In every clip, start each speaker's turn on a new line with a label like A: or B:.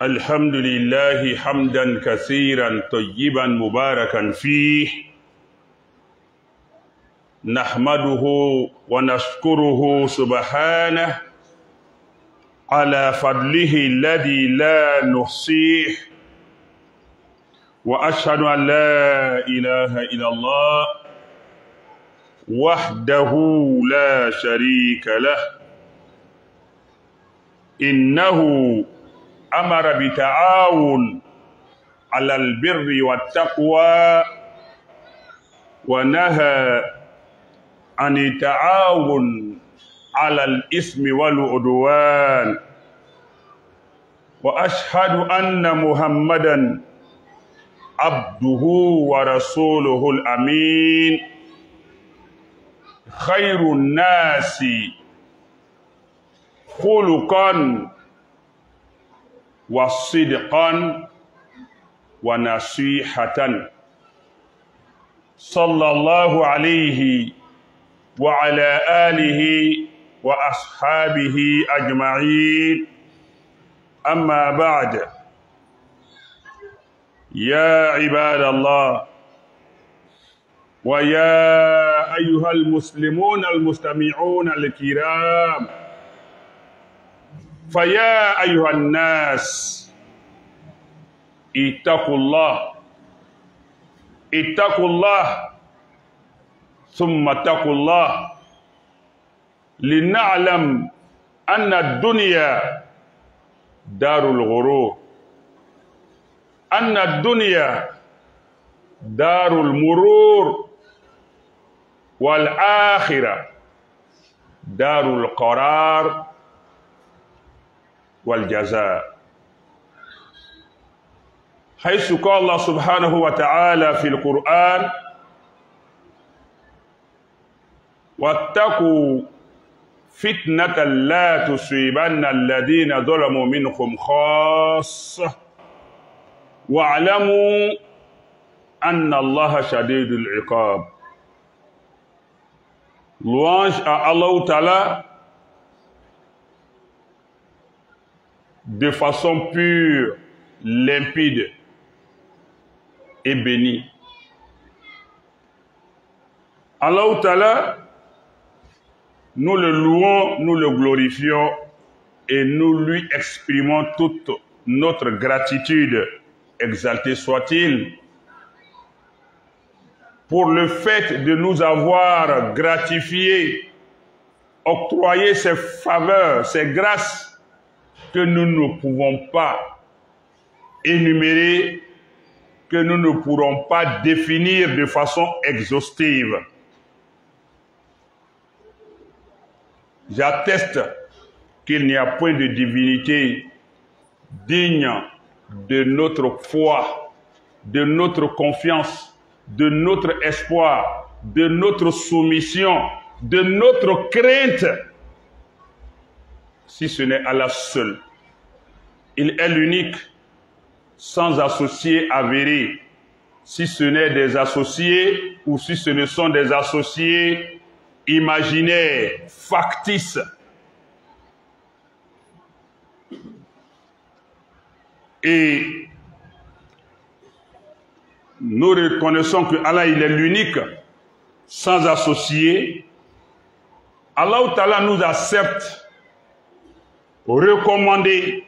A: الحمد لله حمدا كثيرا طيبا مباركا فيه نحمده ونشكره سبحانه على فضله الذي لا نحصيه وأشهد أن لا إله إلا الله وحده لا شريك له إنه أمر بتعاون على البر والتقوى ونهى عن التعاون على الإثم والعدوان وأشهد أن محمدًا عبده ورسوله الأمين خير الناس خلقًا وصدقا ونصيحة صلى الله عليه وعلى آله وأصحابه أجمعين أما بعد يا عباد الله ويا أيها المسلمون المستمعون الكرام فيا أيها الناس اتقوا الله ثم اتقوا الله لنعلم أن الدنيا دار الغرور أن الدنيا دار المرور والآخرة دار القرار والجزاء حيث قال الله سبحانه وتعالى في القرآن واتقوا فتنة لا تصيبن الذين ظلموا منكم خاصة واعلموا أن الله شديد العقاب. Louange à Allah Ta'ala de façon pure, limpide et bénie. Allah Ta'ala, nous le louons, nous le glorifions et nous lui exprimons toute notre gratitude, exalté soit-il, pour le fait de nous avoir gratifiés, octroyé ses faveurs, ses grâces que nous ne pouvons pas énumérer, que nous ne pourrons pas définir de façon exhaustive. J'atteste qu'il n'y a point de divinité digne de notre foi, de notre confiance, de notre espoir, de notre soumission, de notre crainte, si ce n'est Allah seul. Il est l'unique, sans associé avéré, si ce n'est des associés ou si ce ne sont des associés imaginaires, factices. Et nous reconnaissons que Allah il est l'unique, sans associé. Allah Ta'ala nous accepte, recommandé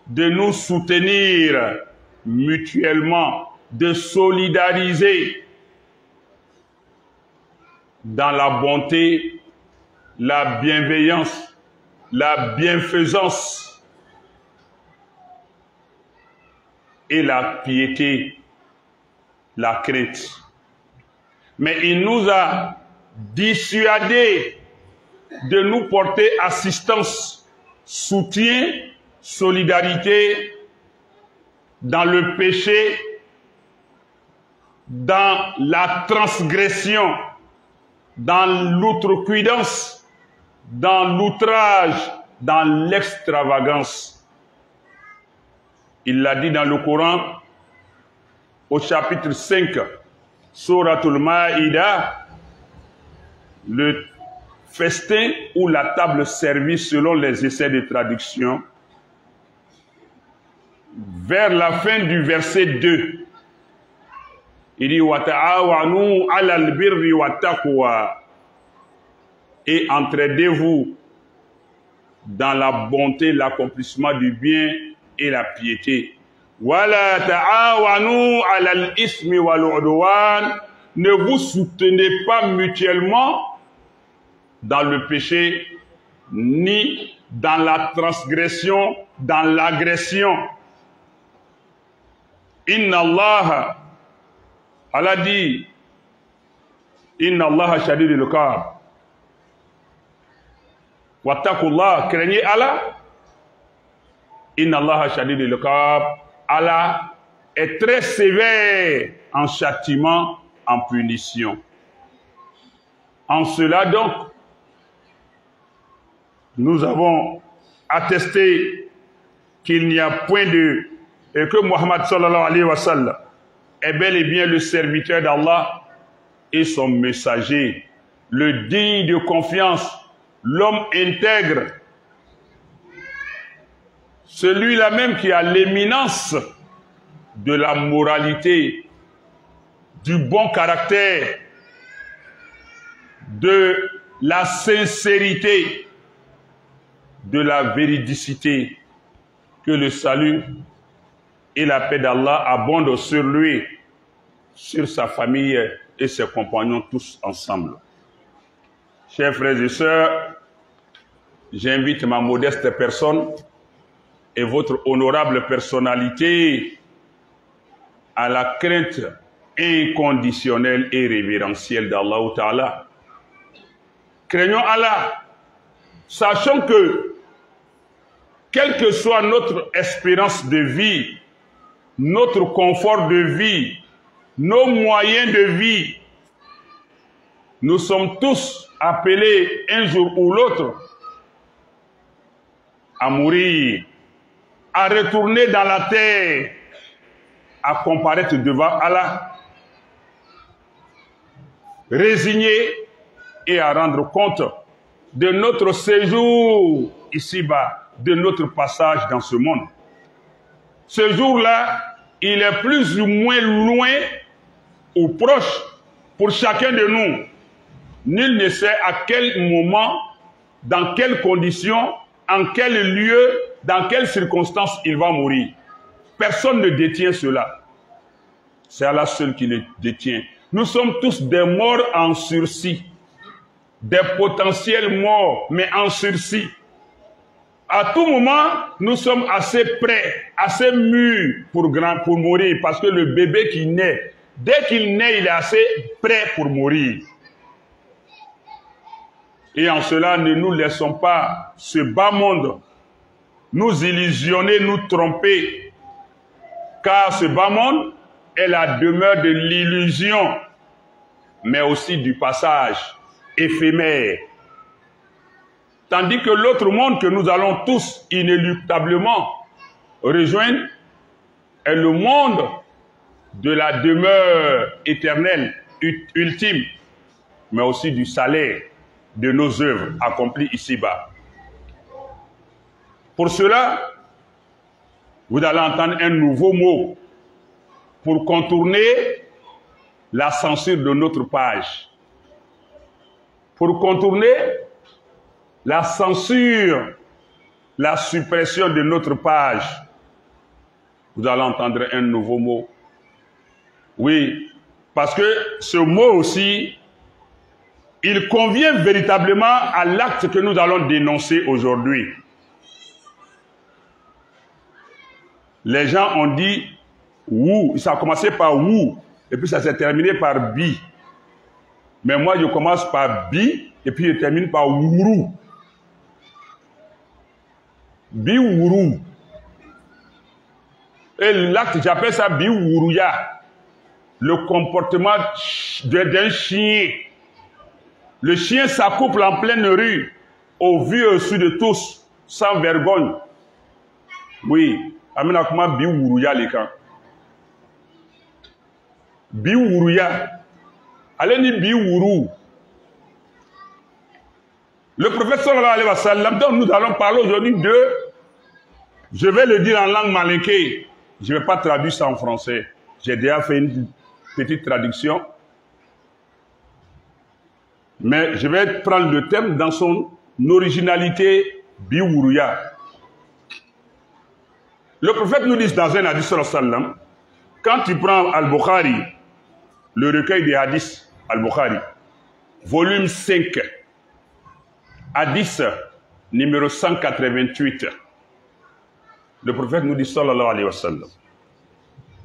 A: de nous soutenir mutuellement, de solidariser dans la bonté, la bienveillance, la bienfaisance et la piété, la crainte. Mais il nous a dissuadés de nous porter assistance, soutien, solidarité dans le péché, dans la transgression, dans l'outrecuidance, dans l'outrage, dans l'extravagance. Il l'a dit dans le Coran, au chapitre 5, Souratul Maïda, le festin ou la table servie selon les essais de traduction, vers la fin du verset 2. Il dit wa ta'awanu 'alal birri wat taqwa, et entraidez-vous dans la bonté, l'accomplissement du bien et la piété. Wala ta'awanu 'alal ismi wal 'udwan, ne vous soutenez pas mutuellement dans le péché ni dans la transgression, dans l'agression. Inna Allah, Allah dit, Inna Allah shadidul iqab. Wattaqullah, craignez Allah. Inna Allah shadidul iqab. Allah est très sévère en châtiment, en punition. En cela donc, nous avons attesté qu'il n'y a point de... et que Muhammad sallallahu alayhi wa sallam est bel et bien le serviteur d'Allah et son messager, le digne de confiance, l'homme intègre, celui-là même qui a l'éminence de la moralité, du bon caractère, de la sincérité, de la véridicité, que le salut et la paix d'Allah abondent sur lui, sur sa famille et ses compagnons tous ensemble. Chers frères et sœurs, j'invite ma modeste personne et votre honorable personnalité à la crainte inconditionnelle et révérentielle d'Allah Ta'ala. Craignons Allah, sachant que, quelle que soit notre espérance de vie, notre confort de vie, nos moyens de vie, nous sommes tous appelés un jour ou l'autre à mourir, à retourner dans la terre, à comparaître devant Allah, résigner et à rendre compte de notre séjour ici-bas, de notre passage dans ce monde. Ce jour-là, il est plus ou moins loin ou proche pour chacun de nous. Nul ne sait à quel moment, dans quelles conditions, en quel lieu, dans quelles circonstances il va mourir. Personne ne détient cela. C'est Allah seul qui le détient. Nous sommes tous des morts en sursis, des potentiels morts, mais en sursis. À tout moment, nous sommes assez prêts, assez mûrs pour mourir, parce que le bébé qui naît, dès qu'il naît, il est assez prêt pour mourir. Et en cela, ne nous laissons pas ce bas monde nous illusionner, nous tromper, car ce bas monde est la demeure de l'illusion, mais aussi du passage éphémère. Tandis que l'autre monde que nous allons tous inéluctablement rejoindre est le monde de la demeure éternelle, ultime, mais aussi du salaire de nos œuvres accomplies ici-bas. Pour cela, vous allez entendre un nouveau mot pour contourner la censure de notre page. Pour contourner la censure, la suppression de notre page, vous allez entendre un nouveau mot. Oui, parce que ce mot aussi, il convient véritablement à l'acte que nous allons dénoncer aujourd'hui. Les gens ont dit wou, ça a commencé par wou, et puis ça s'est terminé par bi. Mais moi, je commence par bi, et puis je termine par wourou. Bi-wourou. Et l'acte, j'appelle ça bi-wourouya. Le comportement d'un chien. Le chien s'accouple en pleine rue, au vu et au su de tous, sans vergogne. Oui, amena comment bi-wourouya les camps. Bi-wourouya. Allez ni bi-wourou. Le prophète sallallahu alayhi wa sallam, dont nous allons parler aujourd'hui, de Je vais le dire en langue malinké. Je ne vais pas traduire ça en français. J'ai déjà fait une petite traduction. Mais je vais prendre le thème dans son originalité biwuruya. Le prophète nous dit dans un hadith sallam, quand tu prends Al-Bukhari, le recueil des hadiths Al-Bukhari, volume 5, hadith numéro 188, le prophète nous dit sallallahu alayhi wa sallam,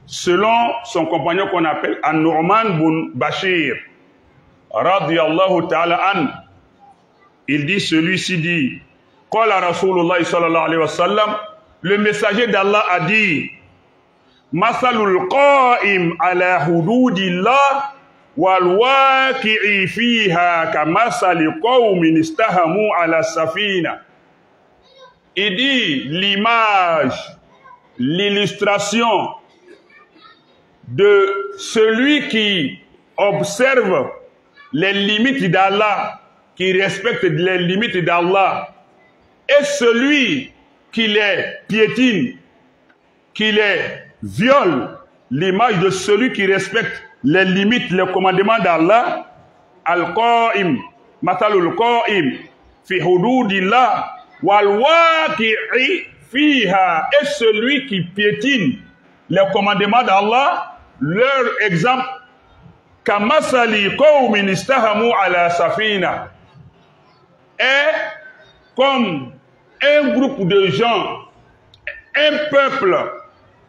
A: selon son compagnon qu'on appelle An-Nu'man bin Bashir, radiyallahu ta'ala an, il dit, celui-ci dit, qala Rasulullah sallallahu alayhi wa sallam, le messager d'Allah a dit, Masalul qa'im ala hududillah wal waqi'i fiha kamasali qawmin istahamu ala safina. Il dit l'image, l'illustration de celui qui observe les limites d'Allah, qui respecte les limites d'Allah, et celui qui les piétine, qui les viole, l'image de celui qui respecte les limites, les commandements d'Allah, al-qa'im, matalul qa'im, fi hududillah, wal waqi'i fiha, et celui qui piétine les commandements d'Allah, leur exemple, kamasali qawmin istahamu ala safina, est comme un groupe de gens, un peuple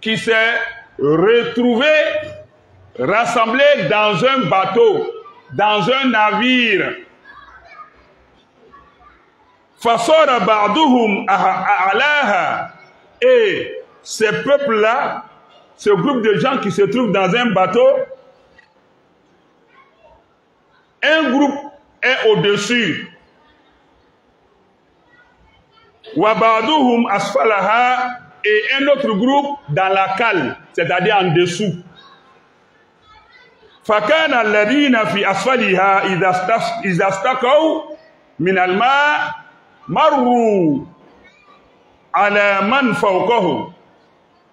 A: qui s'est retrouvé, rassemblé dans un bateau, dans un navire. Fasora ba'duhum a'laha. Et ces peuples-là, ce groupe de gens qui se trouvent dans un bateau, un groupe est au-dessus. Wa ba'duhum asfalaha, et un autre groupe dans la cale, c'est-à-dire en dessous. Fakana alladhina fi asfaliha idha istaqaw min al-ma' marru ala man fawqahu.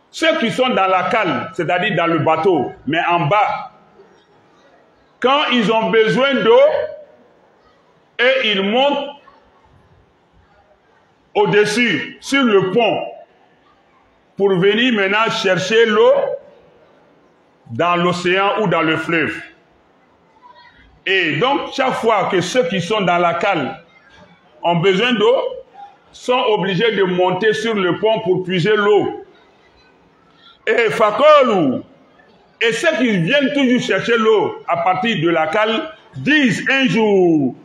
A: Ceux qui sont dans la cale, c'est-à-dire dans le bateau, mais en bas, quand ils ont besoin d'eau et ils montent au-dessus, sur le pont, pour venir maintenant chercher l'eau dans l'océan ou dans le fleuve. Et donc, chaque fois que ceux qui sont dans la cale ont besoin d'eau, sont obligés de monter sur le pont pour puiser l'eau. Et Fakolu, et ceux qui viennent toujours chercher l'eau à partir de la cale, disent un jour,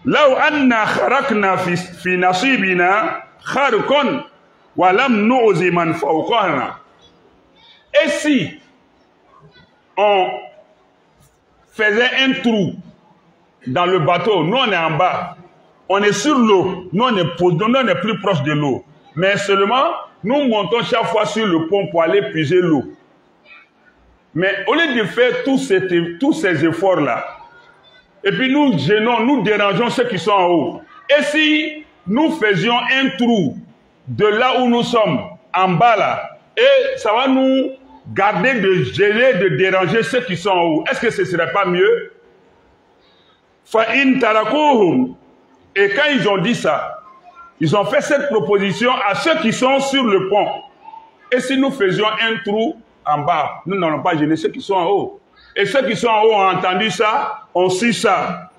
A: Law anna kharakna fi nasibina kharkon walam nu'zi man fawqana. Et si on faisait un trou dans le bateau, nous on est en bas, on est sur l'eau, nous on est plus proche de l'eau, mais seulement nous montons chaque fois sur le pont pour aller puiser l'eau. Mais au lieu de faire tous ces efforts-là, et puis nous gênons, nous dérangeons ceux qui sont en haut, et si nous faisions un trou de là où nous sommes, en bas là, et ça va nous garder de gêner, de déranger ceux qui sont en haut. Est-ce que ce ne serait pas mieux? Fa'in tarakuhum. Et quand ils ont dit ça, ils ont fait cette proposition à ceux qui sont sur le pont. Et si nous faisions un trou en bas, nous n'allons pas gêner ceux qui sont en haut. Et ceux qui sont en haut ont entendu ça, ont su ça.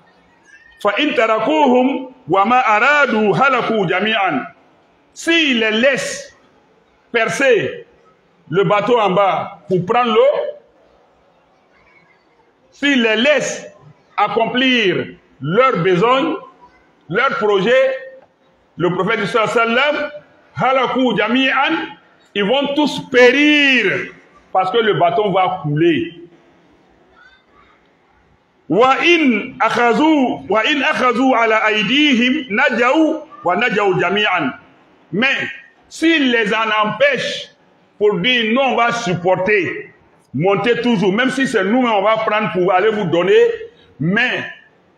A: Fa'in tarakuhum wa ma aradu halaku jami'an. S'ils les laissent percer le bateau en bas pour prendre l'eau, s'ils les laissent accomplir leurs besoins, leurs projets, le prophète sallam, halaku jami'an, ils vont tous périr parce que le bateau va couler. Wa in akhazu ala aydihim najaw wa najaw jami'an. Mais s'ils les en empêchent pour dire non, on va supporter, monter toujours, même si c'est nous-mêmes on va prendre pour aller vous donner, mais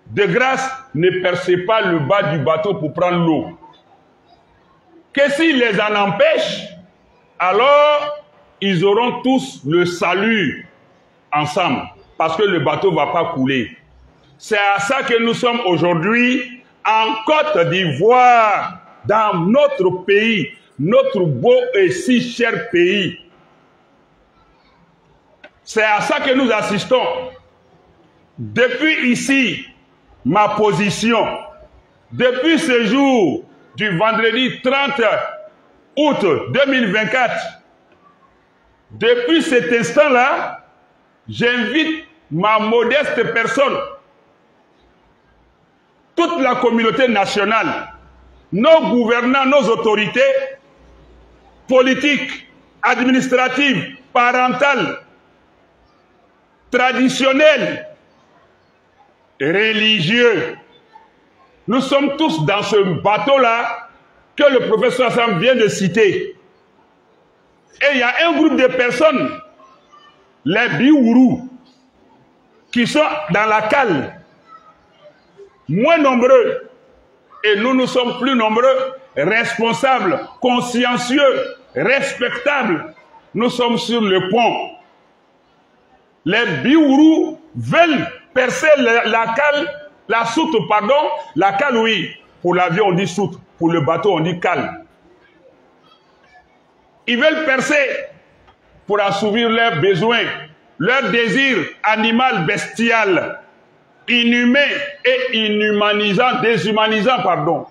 A: de grâce, ne percez pas le bas du bateau pour prendre l'eau. que s'il les en empêche, alors ils auront tous le salut ensemble, parce que le bateau ne va pas couler. C'est à ça que nous sommes aujourd'hui en Côte d'Ivoire, dans notre pays, notre beau et si cher pays. C'est à ça que nous assistons. Depuis ici, ma position, depuis ce jour du vendredi 30 août 2024, depuis cet instant-là, j'invite ma modeste personne, toute la communauté nationale, nos gouvernants, nos autorités politiques, administratives, parentales, traditionnelles, religieux. Nous sommes tous dans ce bateau-là que le professeur Hassan vient de citer. Et il y a un groupe de personnes, les Biourou, qui sont dans la cale, moins nombreux. Et nous sommes plus nombreux, responsables, consciencieux, respectables. Nous sommes sur le pont. Les Biourou veulent percer la cale, la soute, pardon, la cale, oui. Pour l'avion, on dit soute. Pour le bateau, on dit cale. Ils veulent percer pour assouvir leurs besoins, leurs désirs animal, bestial, inhumain et inhumanisant, déshumanisant, pardon.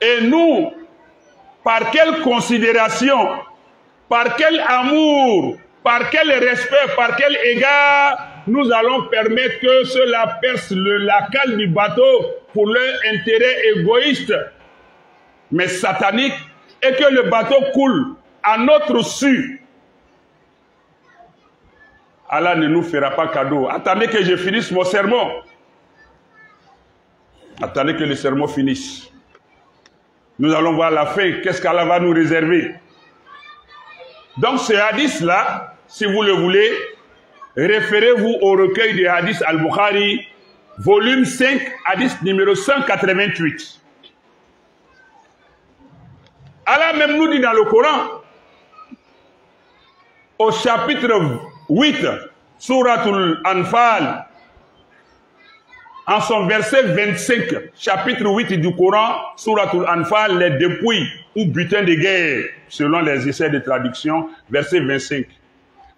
A: Et nous, par quelle considération, par quel amour, par quel respect, par quel égard, nous allons permettre que cela perce la cale du bateau pour leur intérêt égoïste, mais satanique, et que le bateau coule à notre su. Allah ne nous fera pas cadeau. Attendez que je finisse mon sermon. Attendez que le sermon finisse. Nous allons voir la fin. Qu'est-ce qu'Allah va nous réserver? Donc ce hadith-là, si vous le voulez, référez-vous au recueil des hadiths Al-Bukhari, volume 5, hadith numéro 188. Allah même nous dit dans le Coran, au chapitre 8, Suratul Anfal, en son verset 25, chapitre 8 du Coran, Suratul Anfal, les dépouilles ou butins de guerre, selon les essais de traduction, verset 25.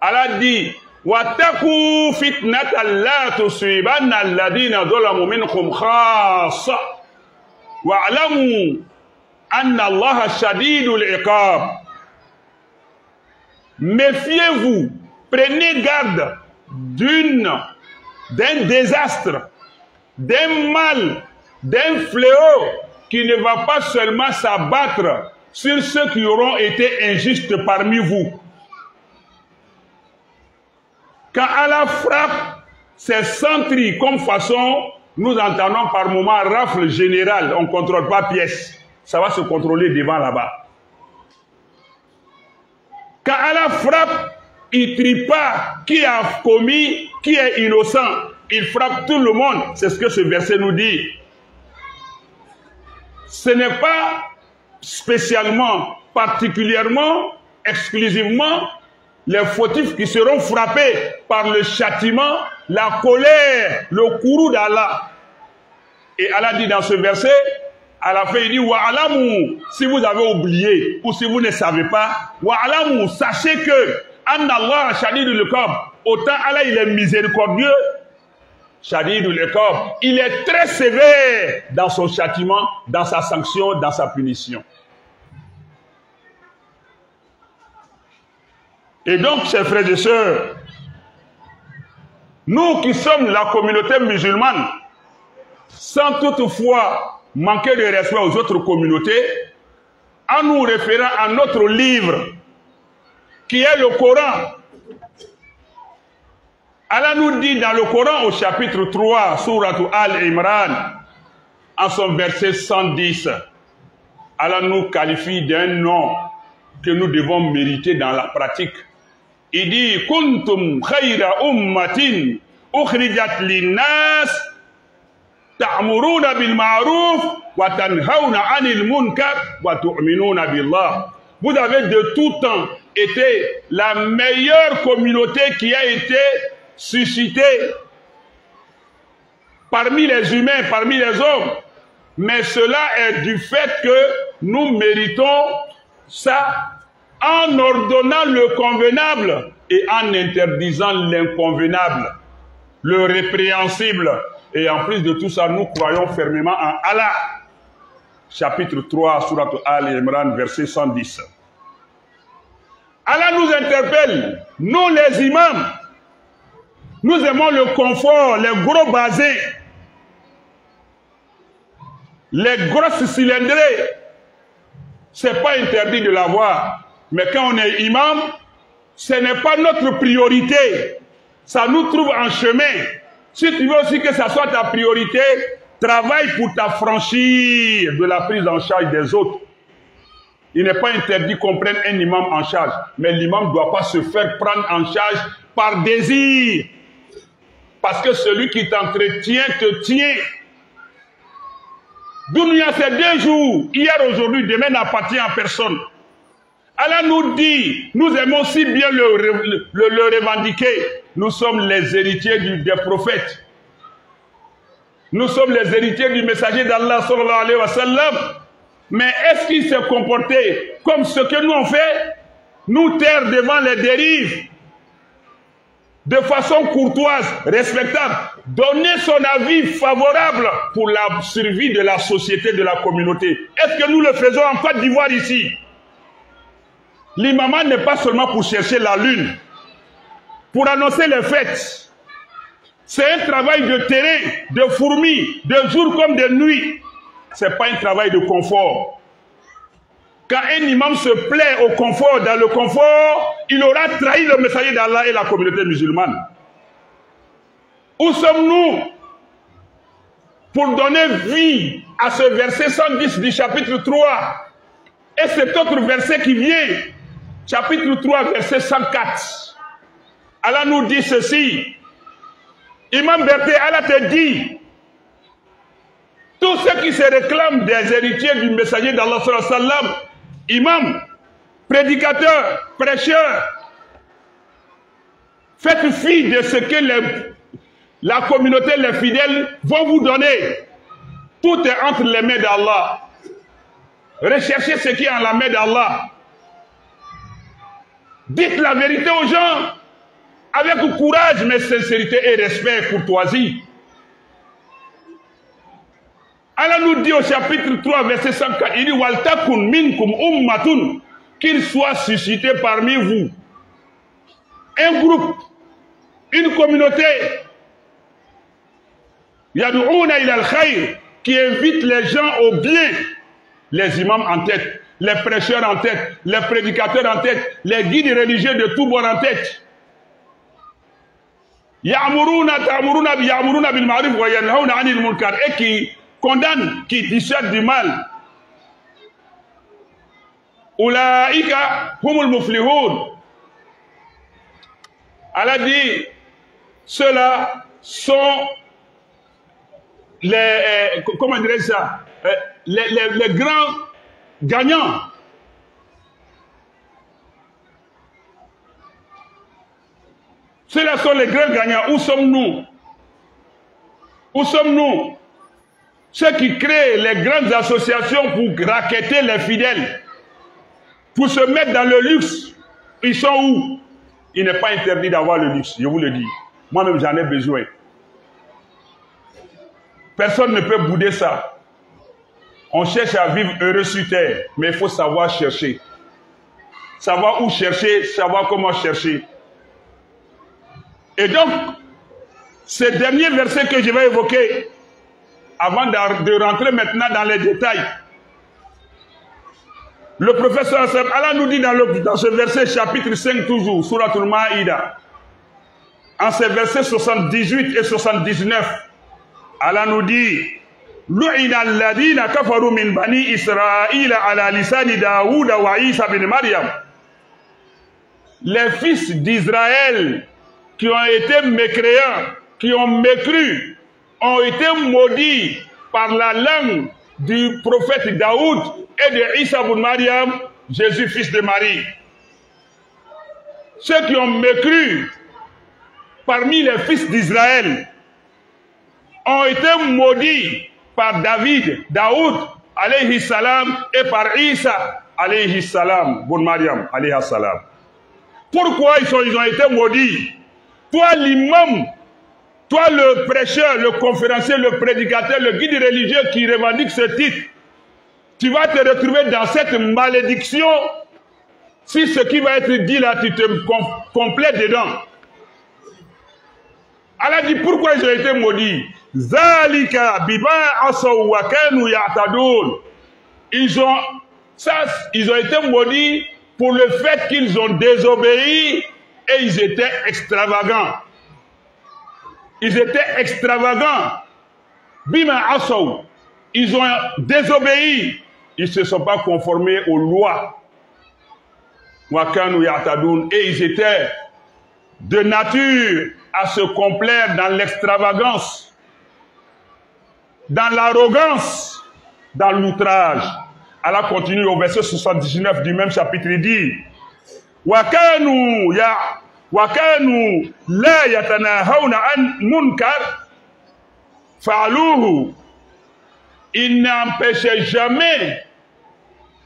A: Allah dit, وَاتَّقُوا فِتْنَةً لَا تُصِيبَنَّ الَّذِينَ ظَلَمُوا مِنْكُمْ خَاصَّةً وَاعْلَمُوا أَنَّ اللَّهَ شَدِيدُ الْعِقَابِ. Méfiez-vous, prenez garde d'un désastre, d'un mal, d'un fléau qui ne va pas seulement s'abattre sur ceux qui auront été injustes parmi vous. Quand Allah frappe, c'est sans tri, comme façon, nous entendons par moment rafle générale, on ne contrôle pas pièce. Ça va se contrôler devant là-bas. Quand Allah frappe, il ne trie pas qui a commis, qui est innocent. Il frappe tout le monde. C'est ce que ce verset nous dit. Ce n'est pas spécialement, particulièrement, exclusivement les fautifs qui seront frappés par le châtiment, la colère, le courroux d'Allah. Et Allah dit dans ce verset, à la fin il dit, wa'alamu, si vous avez oublié, ou si vous ne savez pas, wa'alamu, sachez que, anna Allah shadidul iqab, autant Allah il est miséricordieux, shadidul iqab, il est très sévère dans son châtiment, dans sa sanction, dans sa punition. Et donc, chers frères et sœurs, nous qui sommes la communauté musulmane, sans toutefois manquer de respect aux autres communautés, en nous référant à notre livre, qui est le Coran. Allah nous dit dans le Coran, au chapitre 3, Sourate Al-Imran, en son verset 110, Allah nous qualifie d'un nom que nous devons mériter dans la pratique. Il dit, kuntum khayra ummatin ukhrijat linnas ta'muruna bil ma'ruf wa tanhauna 'anil munkar wa tu'minuna billah. Vous avez de tout temps été la meilleure communauté qui a été suscitée parmi les humains, parmi les hommes. Mais cela est du fait que nous méritons ça en ordonnant le convenable et en interdisant l'inconvenable, le répréhensible. Et en plus de tout ça, nous croyons fermement en Allah. Chapitre 3, Surat Al-Imran, verset 110. Allah nous interpelle, nous les imams, nous aimons le confort, les gros basés, les grosses cylindrées. Ce n'est pas interdit de l'avoir. Mais quand on est imam, ce n'est pas notre priorité. Ça nous trouve en chemin. Si tu veux aussi que ça soit ta priorité, travaille pour t'affranchir de la prise en charge des autres. Il n'est pas interdit qu'on prenne un imam en charge. Mais l'imam ne doit pas se faire prendre en charge par désir. Parce que celui qui t'entretient te tient. Dunya, c'est 2 jours. Hier, aujourd'hui, demain n'appartient à personne. Allah nous dit, nous aimons si bien le revendiquer. Nous sommes les héritiers des prophètes. Nous sommes les héritiers du messager d'Allah sallallahu alayhi wa sallam. Mais est-ce qu'il s'est comporté comme ce que nous on fait? Nous taire devant les dérives de façon courtoise, respectable, donner son avis favorable pour la survie de la société, de la communauté. Est-ce que nous le faisons en Côte d'Ivoire ici? L'imam n'est pas seulement pour chercher la lune, pour annoncer les fêtes. C'est un travail de terrain, de fourmis, de jour comme de nuit. Ce n'est pas un travail de confort. Quand un imam se plaît au confort, dans le confort, il aura trahi le messager d'Allah et la communauté musulmane. Où sommes-nous pour donner vie à ce verset 110 du chapitre 3 et cet autre verset qui vient, chapitre 3, verset 104. Allah nous dit ceci. Imam Berté, Allah te dit, tous ceux qui se réclament des héritiers du messager d'Allah sallallahu alayhi wa sallam, imam, prédicateur, prêcheur, faites fi de ce que la communauté, les fidèles vont vous donner. Tout est entre les mains d'Allah. Recherchez ce qui est en la main d'Allah. Dites la vérité aux gens avec courage, mais sincérité et respect et courtoisie. Allah nous dit au chapitre 3, verset 104, il dit Waltakun minkum ummatun, qu'il soit suscité parmi vous un groupe, une communauté, yad'ouna ila al-khayr, qui invite les gens au bien, les imams en tête, les prêcheurs en tête, les prédicateurs en tête, les guides religieux de tous bords en tête. Ya'muruna bil ma'ruf wa yanhauna 'anil munkar, et qui condamne, qui dissuade du mal. Ulaika humul muflihun. Allah dit, ceux-là sont les, comment dirais-je ça, les grands gagnants. Ceux-là sont les grands gagnants. Où sommes-nous? Où sommes-nous? Ceux qui créent les grandes associations pour racketter les fidèles, pour se mettre dans le luxe, ils sont où? Il n'est pas interdit d'avoir le luxe, je vous le dis. Moi-même, j'en ai besoin. Personne ne peut bouder ça. On cherche à vivre heureux sur terre, mais il faut savoir chercher. Savoir où chercher, savoir comment chercher. Et donc, ce dernier verset que je vais évoquer, avant de rentrer maintenant dans les détails, le professeur Allah nous dit dans ce verset chapitre 5 toujours, Surat Al-Ma'ida, en ces versets 78 et 79, Allah nous dit, Lu'ina alladhina kafaru min bani Israël ala lisani Daoud wa Isa bin Maryam. Les fils d'Israël qui ont été mécréants, qui ont mécru, ont été maudits par la langue du prophète Daoud et de Isa ibn Maryam, Jésus fils de Marie. Ceux qui ont mécru parmi les fils d'Israël ont été maudits par Daoud alayhi salam, et par Isa alayhi salam, ibn Maryam alayhi salam. Pourquoi ils ont été maudits? Toi l'imam, toi le prêcheur, le conférencier, le prédicateur, le guide religieux qui revendique ce titre, tu vas te retrouver dans cette malédiction si ce qui va être dit là, tu te complètes dedans. Allah dit pourquoi ils ont été maudits. Zalika biba asaw wa kanu ya'tadun. Ils ont été maudits pour le fait qu'ils ont désobéi et ils étaient extravagants. Ils étaient extravagants. Bima asaw. Ils ont désobéi. Ils ne se sont pas conformés aux lois. Wa kanu ya'tadun. Et ils étaient de nature à se complaire dans l'extravagance, dans l'arrogance, dans l'outrage. Allah continue au verset 79 du même chapitre, il dit wa kanu la yatanahawna an munkar fa'aluhu. Ils n'empêchaient jamais,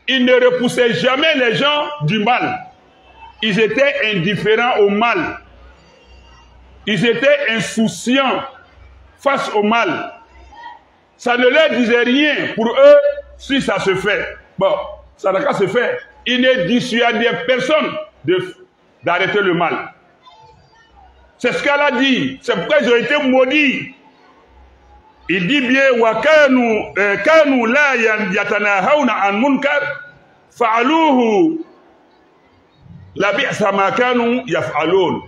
A: ils ne repoussaient jamais les gens du mal. Ils étaient indifférents au mal. Ils étaient insouciants face au mal. Ça ne leur disait rien pour eux si ça se fait. Bon, ça n'a qu'à se faire. Ils ne dissuadaient personne d'arrêter le mal. C'est ce qu'elle a dit. C'est pourquoi ils ont été maudits. Il dit bien wa kanu la yatanahawna an munkar fa'aluhu la bi'sa ma kanu yaf'alun.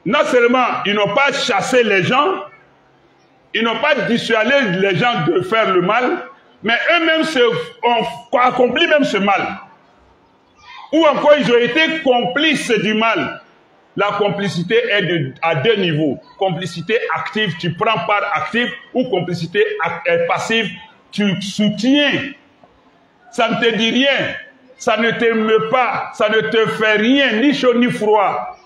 A: Non seulement ils n'ont pas chassé les gens, ils n'ont pas dissuadé les gens de faire le mal, mais eux-mêmes ont accompli même ce mal. Ou encore ils ont été complices du mal. La complicité est à deux niveaux. Complicité active, tu prends part active, ou complicité passive, tu soutiens. Ça ne te dit rien, ça ne t'émeut pas, ça ne te fait rien, ni chaud ni froid.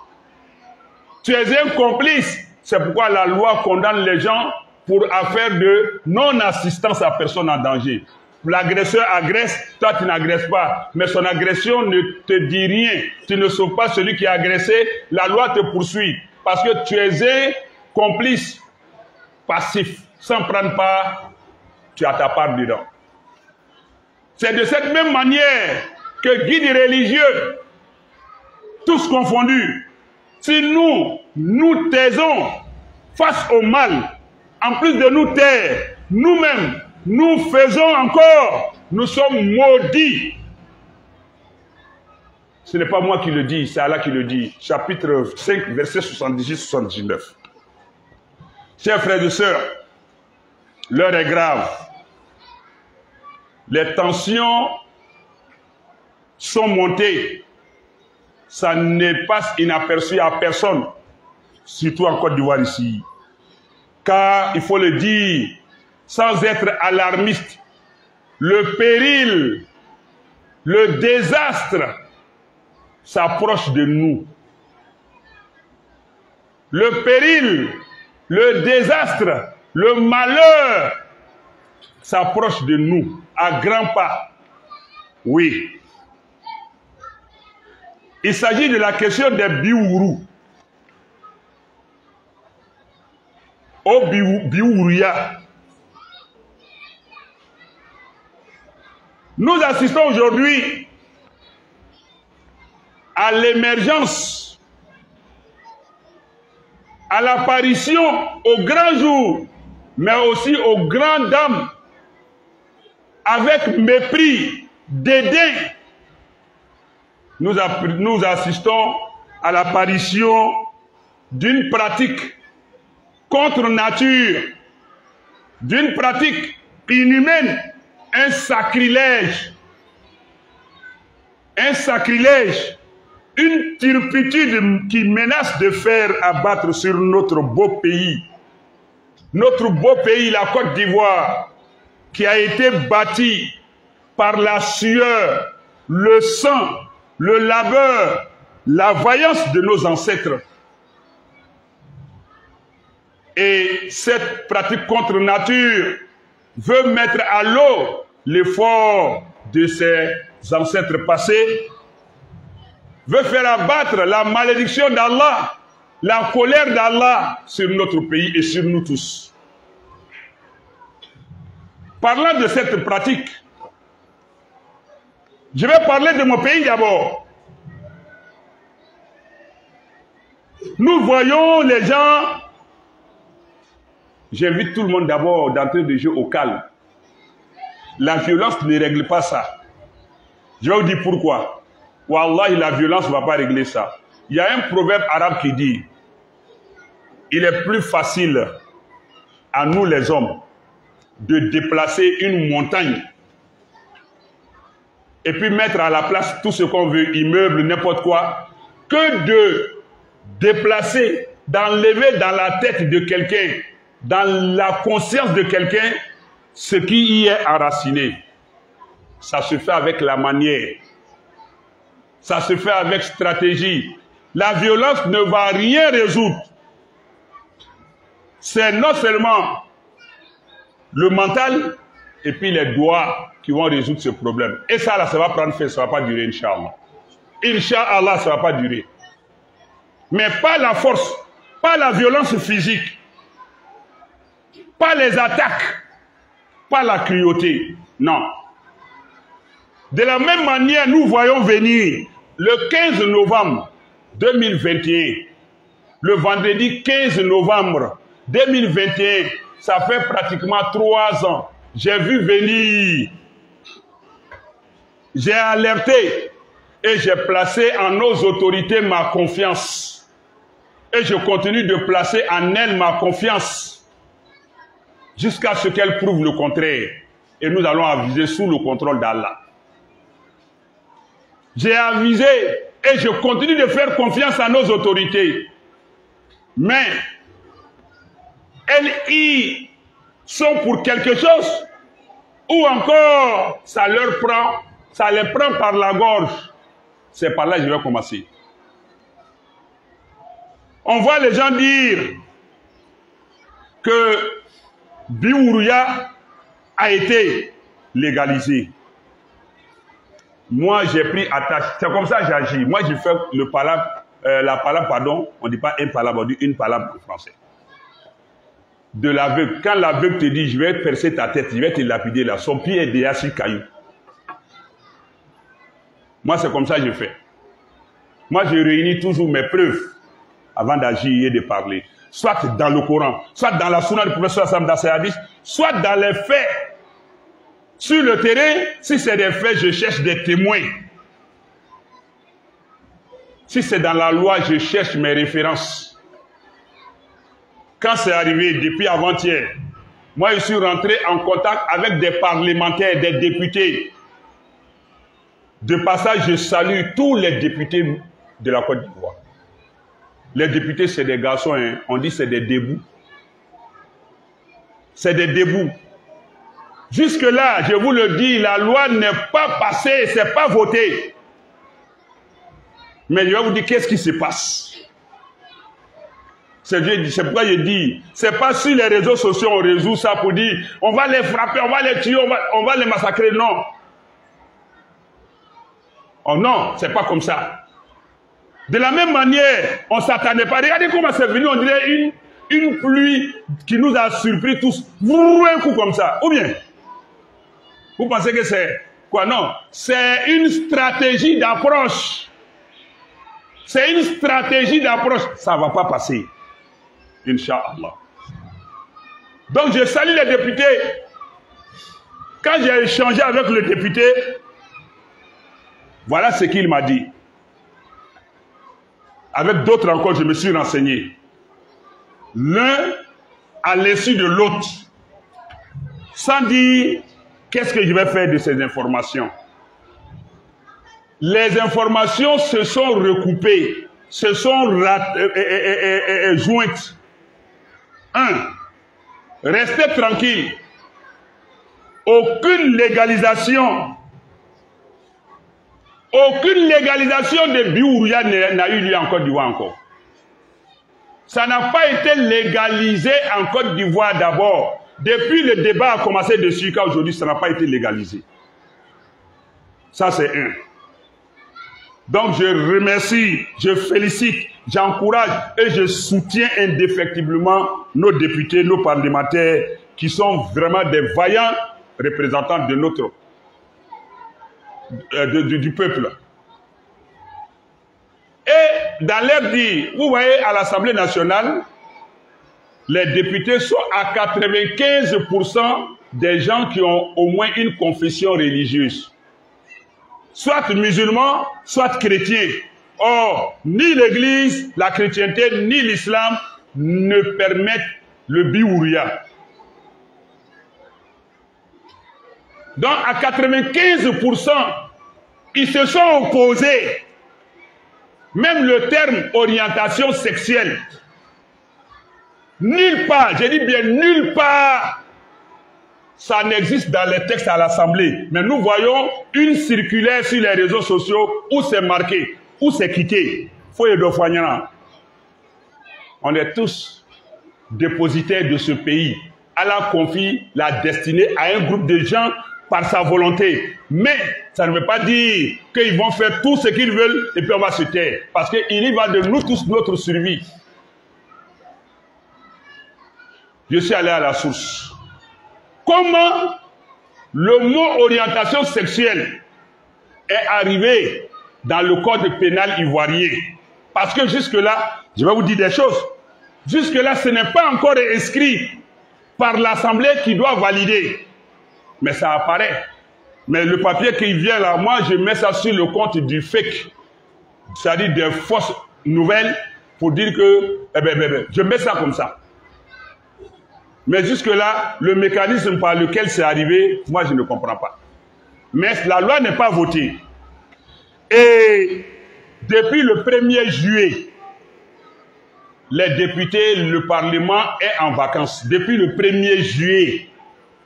A: Tu es un complice. C'est pourquoi la loi condamne les gens pour affaire de non-assistance à personne en danger. L'agresseur agresse, toi tu n'agresses pas, mais son agression ne te dit rien. Tu ne sauves pas celui qui a agressé, la loi te poursuit. Parce que tu es un complice passif. Sans prendre part, tu as ta part dedans. C'est de cette même manière que guides religieux, tous confondus, si nous taisons face au mal, en plus de nous taire, nous-mêmes, nous faisons encore, nous sommes maudits. Ce n'est pas moi qui le dis, c'est Allah qui le dit. Chapitre 5, verset 78-79. Chers frères et sœurs, l'heure est grave. Les tensions sont montées. Ça ne passe inaperçu à personne, surtout en Côte d'Ivoire ici. Car, il faut le dire, sans être alarmiste, le péril, le désastre s'approche de nous. Le péril, le désastre, le malheur s'approche de nous à grands pas. Oui. Il s'agit de la question des Biwourou. Au Biwouria. Nous assistons aujourd'hui à l'émergence, à l'apparition au grand jour, mais aussi aux grandes dames, avec mépris, dédain. Nous assistons à l'apparition d'une pratique contre nature, d'une pratique inhumaine, un sacrilège, une turpitude qui menace de faire abattre sur notre beau pays, la Côte d'Ivoire, qui a été bâti par la sueur, le sang, le labeur, la vaillance de nos ancêtres. Et cette pratique contre nature veut mettre à l'eau l'effort de ses ancêtres passés, veut faire abattre la malédiction d'Allah, la colère d'Allah sur notre pays et sur nous tous. Parlant de cette pratique, je vais parler de mon pays d'abord. Nous voyons les gens, j'invite tout le monde d'abord d'entrer de jeu au calme. La violence ne règle pas ça. Je vais vous dire pourquoi. Wallahi, la violence ne va pas régler ça. Il y a un proverbe arabe qui dit, il est plus facile à nous les hommes de déplacer une montagne et puis mettre à la place tout ce qu'on veut, immeuble, n'importe quoi, que de déplacer, d'enlever dans la tête de quelqu'un, dans la conscience de quelqu'un, ce qui y est enraciné. Ça se fait avec la manière. Ça se fait avec stratégie. La violence ne va rien résoudre. C'est non seulement le mental et puis les doigts qui vont résoudre ce problème. Et ça, là, ça va prendre fin, ça ne va pas durer, Inch'Allah. Inch'Allah, ça ne va pas durer. Mais pas la force, pas la violence physique, pas les attaques, pas la cruauté. Non. De la même manière, nous voyons venir le 15 novembre 2021, le vendredi 15 novembre 2021, ça fait pratiquement 3 ans. J'ai vu venir, j'ai alerté et j'ai placé en nos autorités ma confiance. Et je continue de placer en elles ma confiance jusqu'à ce qu'elles prouvent le contraire. Et nous allons aviser sous le contrôle d'Allah. J'ai avisé et je continue de faire confiance à nos autorités. Mais elles y sont pour quelque chose ou encore ça leur prend, ça les prend par la gorge. C'est par là que je vais commencer. On voit les gens dire que Biourouya a été légalisé. Moi, j'ai pris attache. C'est comme ça que j'agis. Moi, j'ai fait le palabre, la palabre, pardon, on ne dit pas un palabre, on dit une palabre en français. De l'aveugle. Quand l'aveugle te dit, je vais percer ta tête, je vais te lapider là, son pied est déjà sur caillou. Moi, c'est comme ça que je fais. Moi, je réunis toujours mes preuves avant d'agir et de parler. Soit dans le Coran, soit dans la Sunna du professeur Sam dans ses hadiths, soit dans les faits. Sur le terrain, si c'est des faits, je cherche des témoins. Si c'est dans la loi, je cherche mes références. Quand c'est arrivé, depuis avant-hier, moi je suis rentré en contact avec des parlementaires, des députés. De passage, je salue tous les députés de la Côte d'Ivoire. Les députés, c'est des garçons, hein. On dit c'est des débouts. C'est des débouts. Jusque-là, je vous le dis, la loi n'est pas passée, c'est pas voté. Mais je vais vous dire qu'est-ce qui se passe. C'est pourquoi je dis, c'est pas sur les réseaux sociaux on résout ça pour dire, on va les frapper, on va les tuer, on va les massacrer. Non. Oh non, c'est pas comme ça. De la même manière, on ne s'attendait pas. Regardez comment c'est venu, on dirait une pluie qui nous a surpris tous. Un coup comme ça. Ou bien, vous pensez que c'est quoi? Non, c'est une stratégie d'approche. C'est une stratégie d'approche. Ça ne va pas passer. Inch'Allah. Donc je salue les députés. Quand j'ai échangé avec le député, voilà ce qu'il m'a dit. Avec d'autres encore, je me suis renseigné. L'un à l'insu de l'autre. Sans dire qu'est-ce que je vais faire de ces informations. Les informations se sont recoupées, se sont jointes. 1. Restez tranquille. aucune légalisation. Aucune légalisation de Biouria n'a eu lieu en Côte d'Ivoire encore. Ça n'a pas été légalisé en Côte d'Ivoire d'abord. Depuis le débat a commencé dessus jusqu'à aujourd'hui, ça n'a pas été légalisé. Ça c'est un. Donc je remercie, je félicite, j'encourage et je soutiens indéfectiblement nos députés, nos parlementaires qui sont vraiment des vaillants représentants de notre du peuple. Et dans l'air dit, vous voyez à l'Assemblée nationale, les députés sont à 95% des gens qui ont au moins une confession religieuse. Soit musulmans, soit chrétiens. Or, ni l'Église, la chrétienté, ni l'islam ne permettent le biouria. Donc, à 95%, ils se sont opposés. Même le terme orientation sexuelle. Nulle part, je dis bien nulle part, ça n'existe dans les textes à l'Assemblée. Mais nous voyons une circulaire sur les réseaux sociaux où c'est marqué, où c'est quitté. On est tous dépositaires de ce pays. Allah confie la destinée à un groupe de gens par sa volonté. Mais ça ne veut pas dire qu'ils vont faire tout ce qu'ils veulent et puis on va se taire. Parce qu'il y va de nous tous notre survie. Je suis allé à la source. Comment le mot orientation sexuelle est arrivé dans le code pénal ivoirien? Parce que jusque-là, je vais vous dire des choses. Jusque-là, ce n'est pas encore inscrit par l'Assemblée qui doit valider. Mais ça apparaît. Mais le papier qui vient là, moi, je mets ça sur le compte du fake. C'est-à-dire des fausses nouvelles pour dire que... je mets ça comme ça. Mais jusque-là, le mécanisme par lequel c'est arrivé, moi, je ne comprends pas. Mais la loi n'est pas votée. Et depuis le 1er juillet, les députés, le Parlement est en vacances. Depuis le 1er juillet,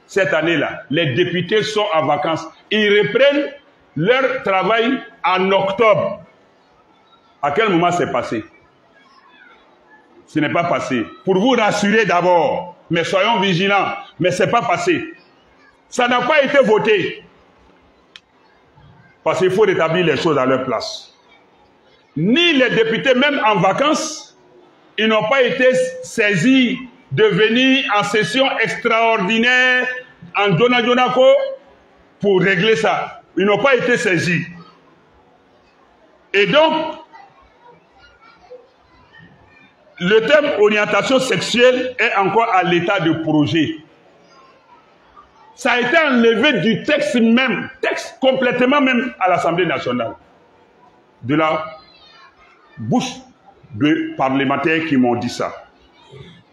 A: cette année-là, les députés sont en vacances. Ils reprennent leur travail en octobre. À quel moment c'est passé? Ce n'est pas passé. Pour vous rassurer d'abord, mais soyons vigilants, mais ce n'est pas passé. Ça n'a pas été voté. Parce qu'il faut rétablir les choses à leur place. Ni les députés, même en vacances, ils n'ont pas été saisis de venir en session extraordinaire en Donadjonako pour régler ça. Ils n'ont pas été saisis. Et donc, le thème orientation sexuelle est encore à l'état de projet. Ça a été enlevé du texte même, texte complètement même à l'Assemblée nationale. De la bouche de parlementaires qui m'ont dit ça.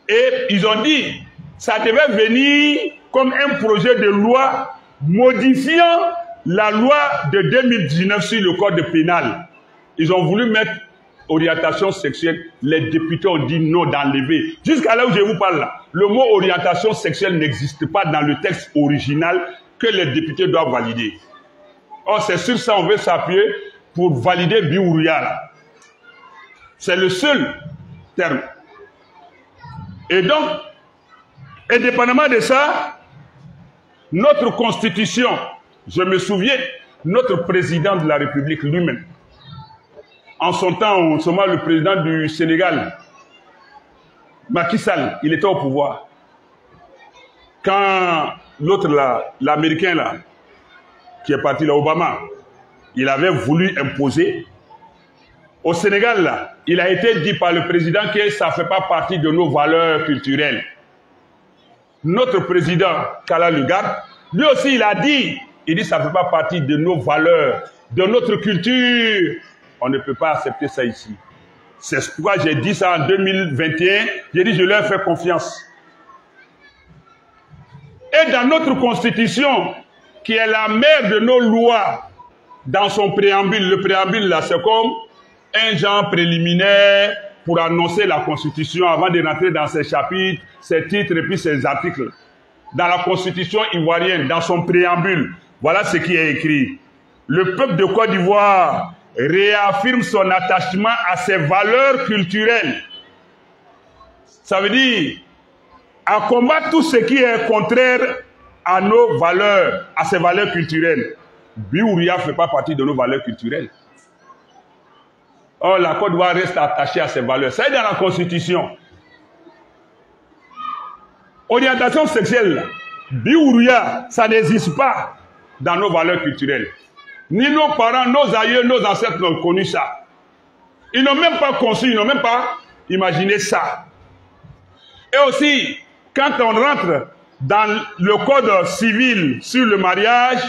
A: Et ils ont dit, ça devait venir comme un projet de loi modifiant la loi de 2019 sur le code pénal. Ils ont voulu mettre orientation sexuelle. Les députés ont dit non d'enlever. Jusqu'à là où je vous parle là, le mot orientation sexuelle n'existe pas dans le texte original que les députés doivent valider. Or, c'est sur ça qu'on veut s'appuyer pour valider Biouria. C'est le seul terme. Et donc, indépendamment de ça, notre constitution, je me souviens, notre président de la République lui-même, en son temps, le président du Sénégal, Macky Sall, il était au pouvoir. Quand l'autre là, l'Américain là, qui est parti là, Obama, il avait voulu imposer, au Sénégal là, il a été dit par le président que ça ne fait pas partie de nos valeurs culturelles. Notre président, Kala Lugar, lui aussi il a dit, ça ne fait pas partie de nos valeurs, de notre culture. On ne peut pas accepter ça ici. C'est pourquoi j'ai dit ça en 2021. J'ai dit, je leur fais confiance. Et dans notre constitution, qui est la mère de nos lois, dans son préambule, le préambule là, c'est comme un genre préliminaire pour annoncer la constitution avant de rentrer dans ses chapitres, ses titres et puis ses articles. dans la constitution ivoirienne, dans son préambule, voilà ce qui est écrit. Le peuple de Côte d'Ivoire réaffirme son attachement à ses valeurs culturelles. Ça veut dire à combattre tout ce qui est contraire à nos valeurs, à ses valeurs culturelles. Biouria ne fait pas partie de nos valeurs culturelles. Or, la Côte d'Ivoire reste attachée à ses valeurs. Ça est dans la Constitution. Orientation sexuelle, Biouria, ça n'existe pas dans nos valeurs culturelles. Ni nos parents, nos aïeux, nos ancêtres n'ont connu ça. Ils n'ont même pas conçu, ils n'ont même pas imaginé ça. Et aussi, quand on rentre dans le code civil sur le mariage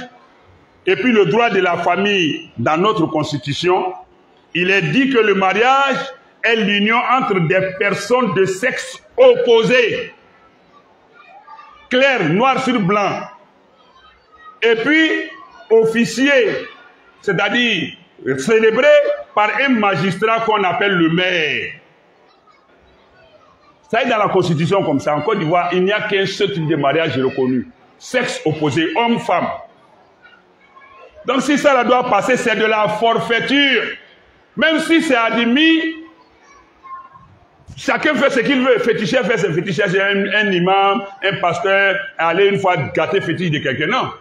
A: et puis le droit de la famille dans notre constitution, il est dit que le mariage est l'union entre des personnes de sexe opposé. Clair, noir sur blanc. Et puis, officier, c'est-à-dire célébré par un magistrat qu'on appelle le maire. Ça est dans la constitution comme ça. En Côte d'Ivoire, il n'y a qu'un seul type de mariage reconnu. Sexe opposé, homme-femme. Donc si ça doit passer, c'est de la forfaiture. Même si c'est admis, chacun fait ce qu'il veut. Féticheur fait ses fétiches. Un imam, un pasteur, aller une fois gâter fétiche de quelqu'un. Non.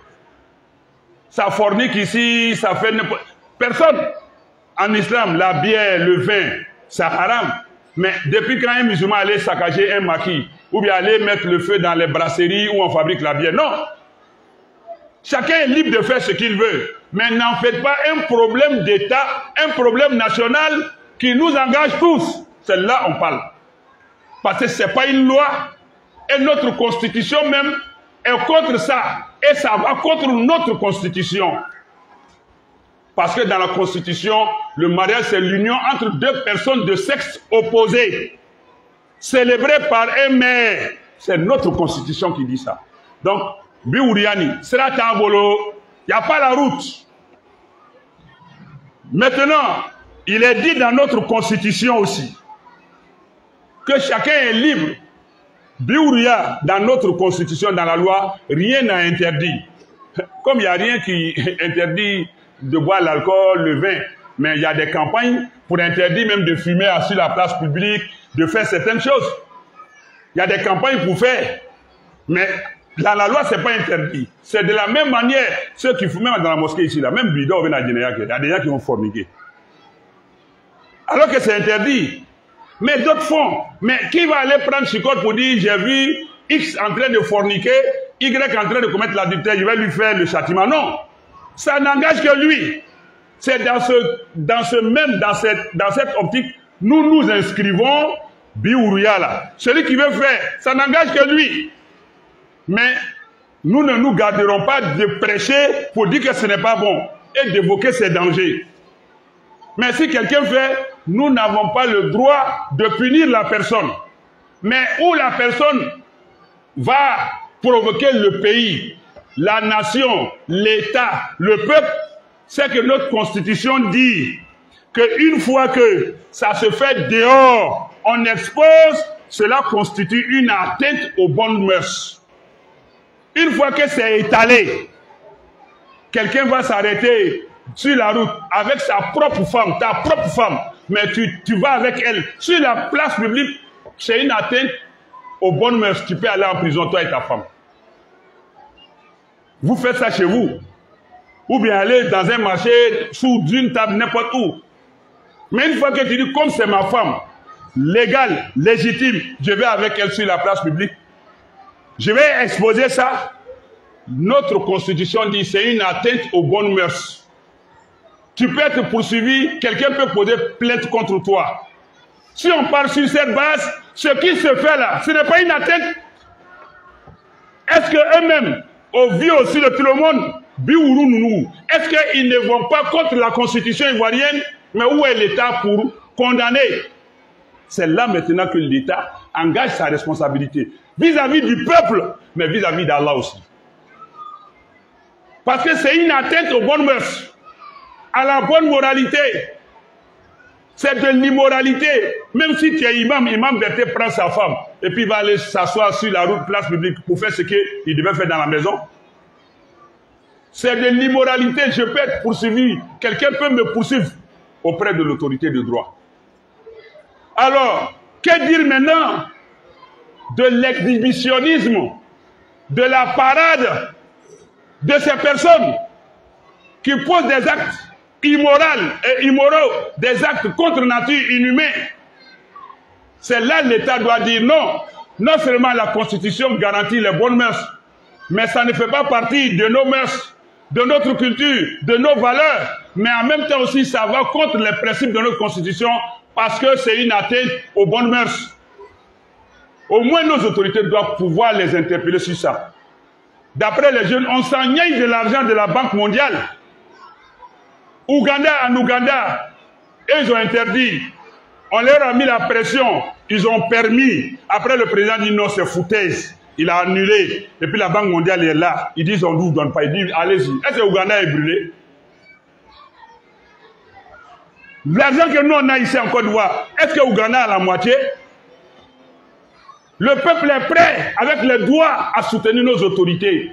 A: Ça fornique ici, ça fait n'importe... Personne. En islam, la bière, le vin, c'est haram. Mais depuis quand un musulman allait saccager un maquis, ou bien aller mettre le feu dans les brasseries où on fabrique la bière, non. Chacun est libre de faire ce qu'il veut. Mais n'en faites pas un problème d'État, un problème national qui nous engage tous. C'est là on parle. Parce que ce n'est pas une loi. Et notre constitution même est contre ça. Et ça va contre notre constitution. Parce que dans la constitution, le mariage c'est l'union entre deux personnes de sexe opposé. Célébré par un maire. C'est notre constitution qui dit ça. Donc, Biouriani, sera Tambolo, il n'y a pas la route. Maintenant, il est dit dans notre constitution aussi que chacun est libre. Biouria, dans notre constitution, dans la loi, rien n'a interdit. Comme il n'y a rien qui interdit de boire l'alcool, le vin, mais il y a des campagnes pour interdire même de fumer sur la place publique, de faire certaines choses. Il y a des campagnes pour faire, mais dans la loi, ce n'est pas interdit. C'est de la même manière, ceux qui fument dans la mosquée ici, là, même bidon, il y a des gens qui vont forniquer. Alors que c'est interdit. Mais d'autres font. Mais qui va aller prendre chicotte pour dire, j'ai vu X en train de forniquer, Y en train de commettre l'adultère, je vais lui faire le châtiment. Non. Ça n'engage que lui. C'est dans cette optique, nous nous inscrivons, Biouria là. Celui qui veut faire, ça n'engage que lui. Mais nous ne nous garderons pas de prêcher pour dire que ce n'est pas bon et d'évoquer ses dangers. Mais si quelqu'un fait, nous n'avons pas le droit de punir la personne. Mais où la personne va provoquer le pays, la nation, l'État, le peuple, c'est que notre constitution dit qu'une fois que ça se fait dehors, on expose, cela constitue une atteinte aux bonnes mœurs. Une fois que c'est étalé, quelqu'un va s'arrêter sur la route avec sa propre femme, ta propre femme, mais tu vas avec elle sur la place publique, c'est une atteinte aux bonnes mœurs. Tu peux aller en prison, toi et ta femme. Vous faites ça chez vous. Ou bien aller dans un marché, sous une table, n'importe où. Mais une fois que tu dis, comme c'est ma femme, légale, légitime, je vais avec elle sur la place publique, je vais exposer ça. Notre constitution dit c'est une atteinte aux bonnes mœurs. Tu peux être poursuivi, quelqu'un peut poser plainte contre toi. Si on part sur cette base, ce qui se fait là, ce n'est pas une atteinte. Est-ce qu'eux-mêmes, au vu aussi de tout le monde, est-ce qu'ils ne vont pas contre la constitution ivoirienne, mais où est l'État pour condamner? C'est là maintenant que l'État engage sa responsabilité vis-à-vis du peuple, mais vis-à-vis d'Allah aussi. Parce que c'est une atteinte aux bonnes mœurs, à la bonne moralité. C'est de l'immoralité. Même si tu es imam, Imam Berthe prend sa femme et puis il va aller s'asseoir sur la route, place publique pour faire ce qu'il devait faire dans la maison. C'est de l'immoralité. Je peux être poursuivi. Quelqu'un peut me poursuivre auprès de l'autorité de droit. Alors, que dire maintenant de l'exhibitionnisme, de la parade de ces personnes qui posent des actes immoraux, des actes contre nature, inhumains? C'est là l'État doit dire non. Non seulement la Constitution garantit les bonnes mœurs, mais ça ne fait pas partie de nos mœurs, de notre culture, de nos valeurs, mais en même temps aussi ça va contre les principes de notre Constitution parce que c'est une atteinte aux bonnes mœurs. Au moins nos autorités doivent pouvoir les interpeller sur ça. D'après les jeunes, on s'ennuie de l'argent de la Banque mondiale. En Ouganda, ils ont interdit. On leur a mis la pression. Ils ont permis. Après, le président dit non, c'est foutaise. Il a annulé. Et puis la Banque mondiale est là. Ils disent on ne vous donne pas. Ils disent allez-y. Est-ce que l'Ouganda est brûlé? L'argent que nous on a ici en Côte d'Ivoire, est-ce que l'Ouganda a la moitié? Le peuple est prêt, avec les doigts, à soutenir nos autorités,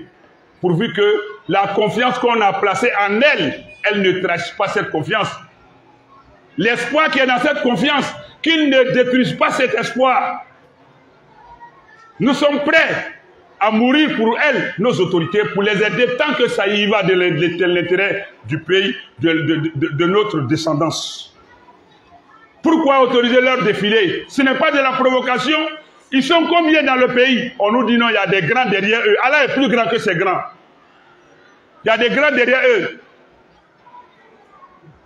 A: pourvu que la confiance qu'on a placée en elles, elle ne trahisse pas cette confiance. L'espoir qui est dans cette confiance, qu'ils ne détruisent pas cet espoir. Nous sommes prêts à mourir pour elles, nos autorités, pour les aider tant que ça y va de l'intérêt du pays, de notre descendance. Pourquoi autoriser leur défilé? Ce n'est pas de la provocation. Ils sont combien dans le pays? On nous dit non, il y a des grands derrière eux. Allah est plus grand que ces grands. Il y a des grands derrière eux.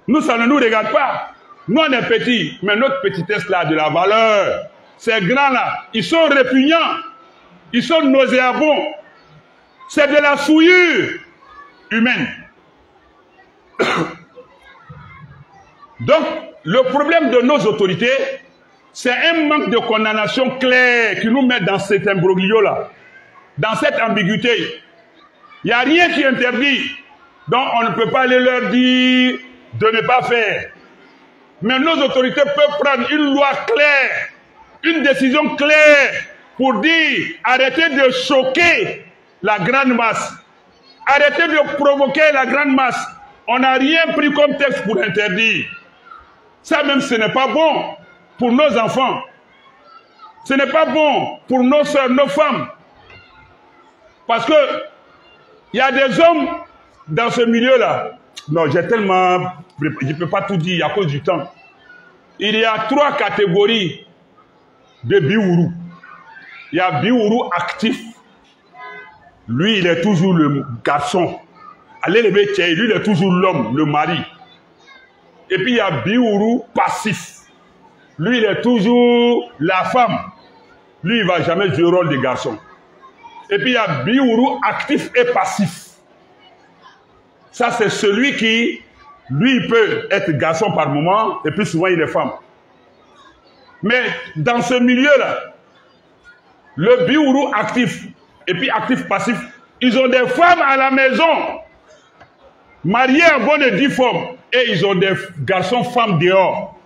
A: Nous, ça ne nous regarde pas. Nous, on est petits, mais notre petitesse là a de la valeur. Ces grands-là, ils sont répugnants. Ils sont nauséabonds. C'est de la souillure humaine. Donc, le problème de nos autorités, c'est un manque de condamnation clair qui nous met dans cet imbroglio-là, dans cette ambiguïté. Il n'y a rien qui interdit. Donc on ne peut pas aller leur dire de ne pas faire. Mais nos autorités peuvent prendre une loi claire, une décision claire pour dire arrêtez de choquer la grande masse. Arrêtez de provoquer la grande masse. On n'a rien pris comme texte pour interdire. Ça même ce n'est pas bon pour nos enfants. Ce n'est pas bon pour nos soeurs, nos femmes. Parce que il y a des hommes dans ce milieu-là. Non, j'ai tellement... Je ne peux pas tout dire à cause du temps. Il y a 3 catégories de Biourou. Il y a Biourou actif. Lui, il est toujours le garçon. Allez le métier, lui, il est toujours l'homme, le mari. Et puis il y a Biourou passif. Lui, il est toujours la femme. Lui, il ne va jamais jouer le rôle de garçon. Et puis, il y a Biourou actif et passif. Ça, c'est celui qui, lui, il peut être garçon par moment, et puis souvent, il est femme. Mais dans ce milieu-là, le Biourou actif, et puis actif-passif, ils ont des femmes à la maison, mariées en bonne et due forme, et ils ont des garçons-femmes dehors.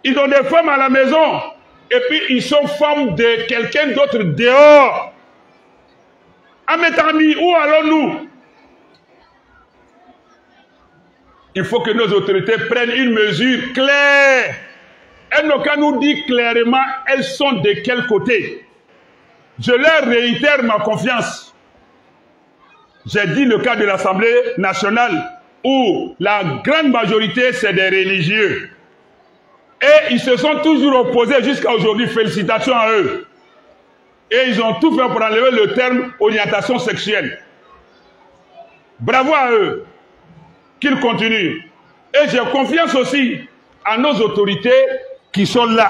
A: Ils ont des femmes à la maison, et puis ils sont femmes de quelqu'un d'autre dehors. Amétami, où allons-nous? Il faut que nos autorités prennent une mesure claire. Elles n'ont qu'à nous dire clairement elles sont de quel côté. Je leur réitère ma confiance. J'ai dit le cas de l'Assemblée nationale où la grande majorité c'est des religieux. Et ils se sont toujours opposés jusqu'à aujourd'hui. Félicitations à eux. Et ils ont tout fait pour enlever le terme orientation sexuelle. Bravo à eux. Qu'ils continuent. Et j'ai confiance aussi à nos autorités qui sont là.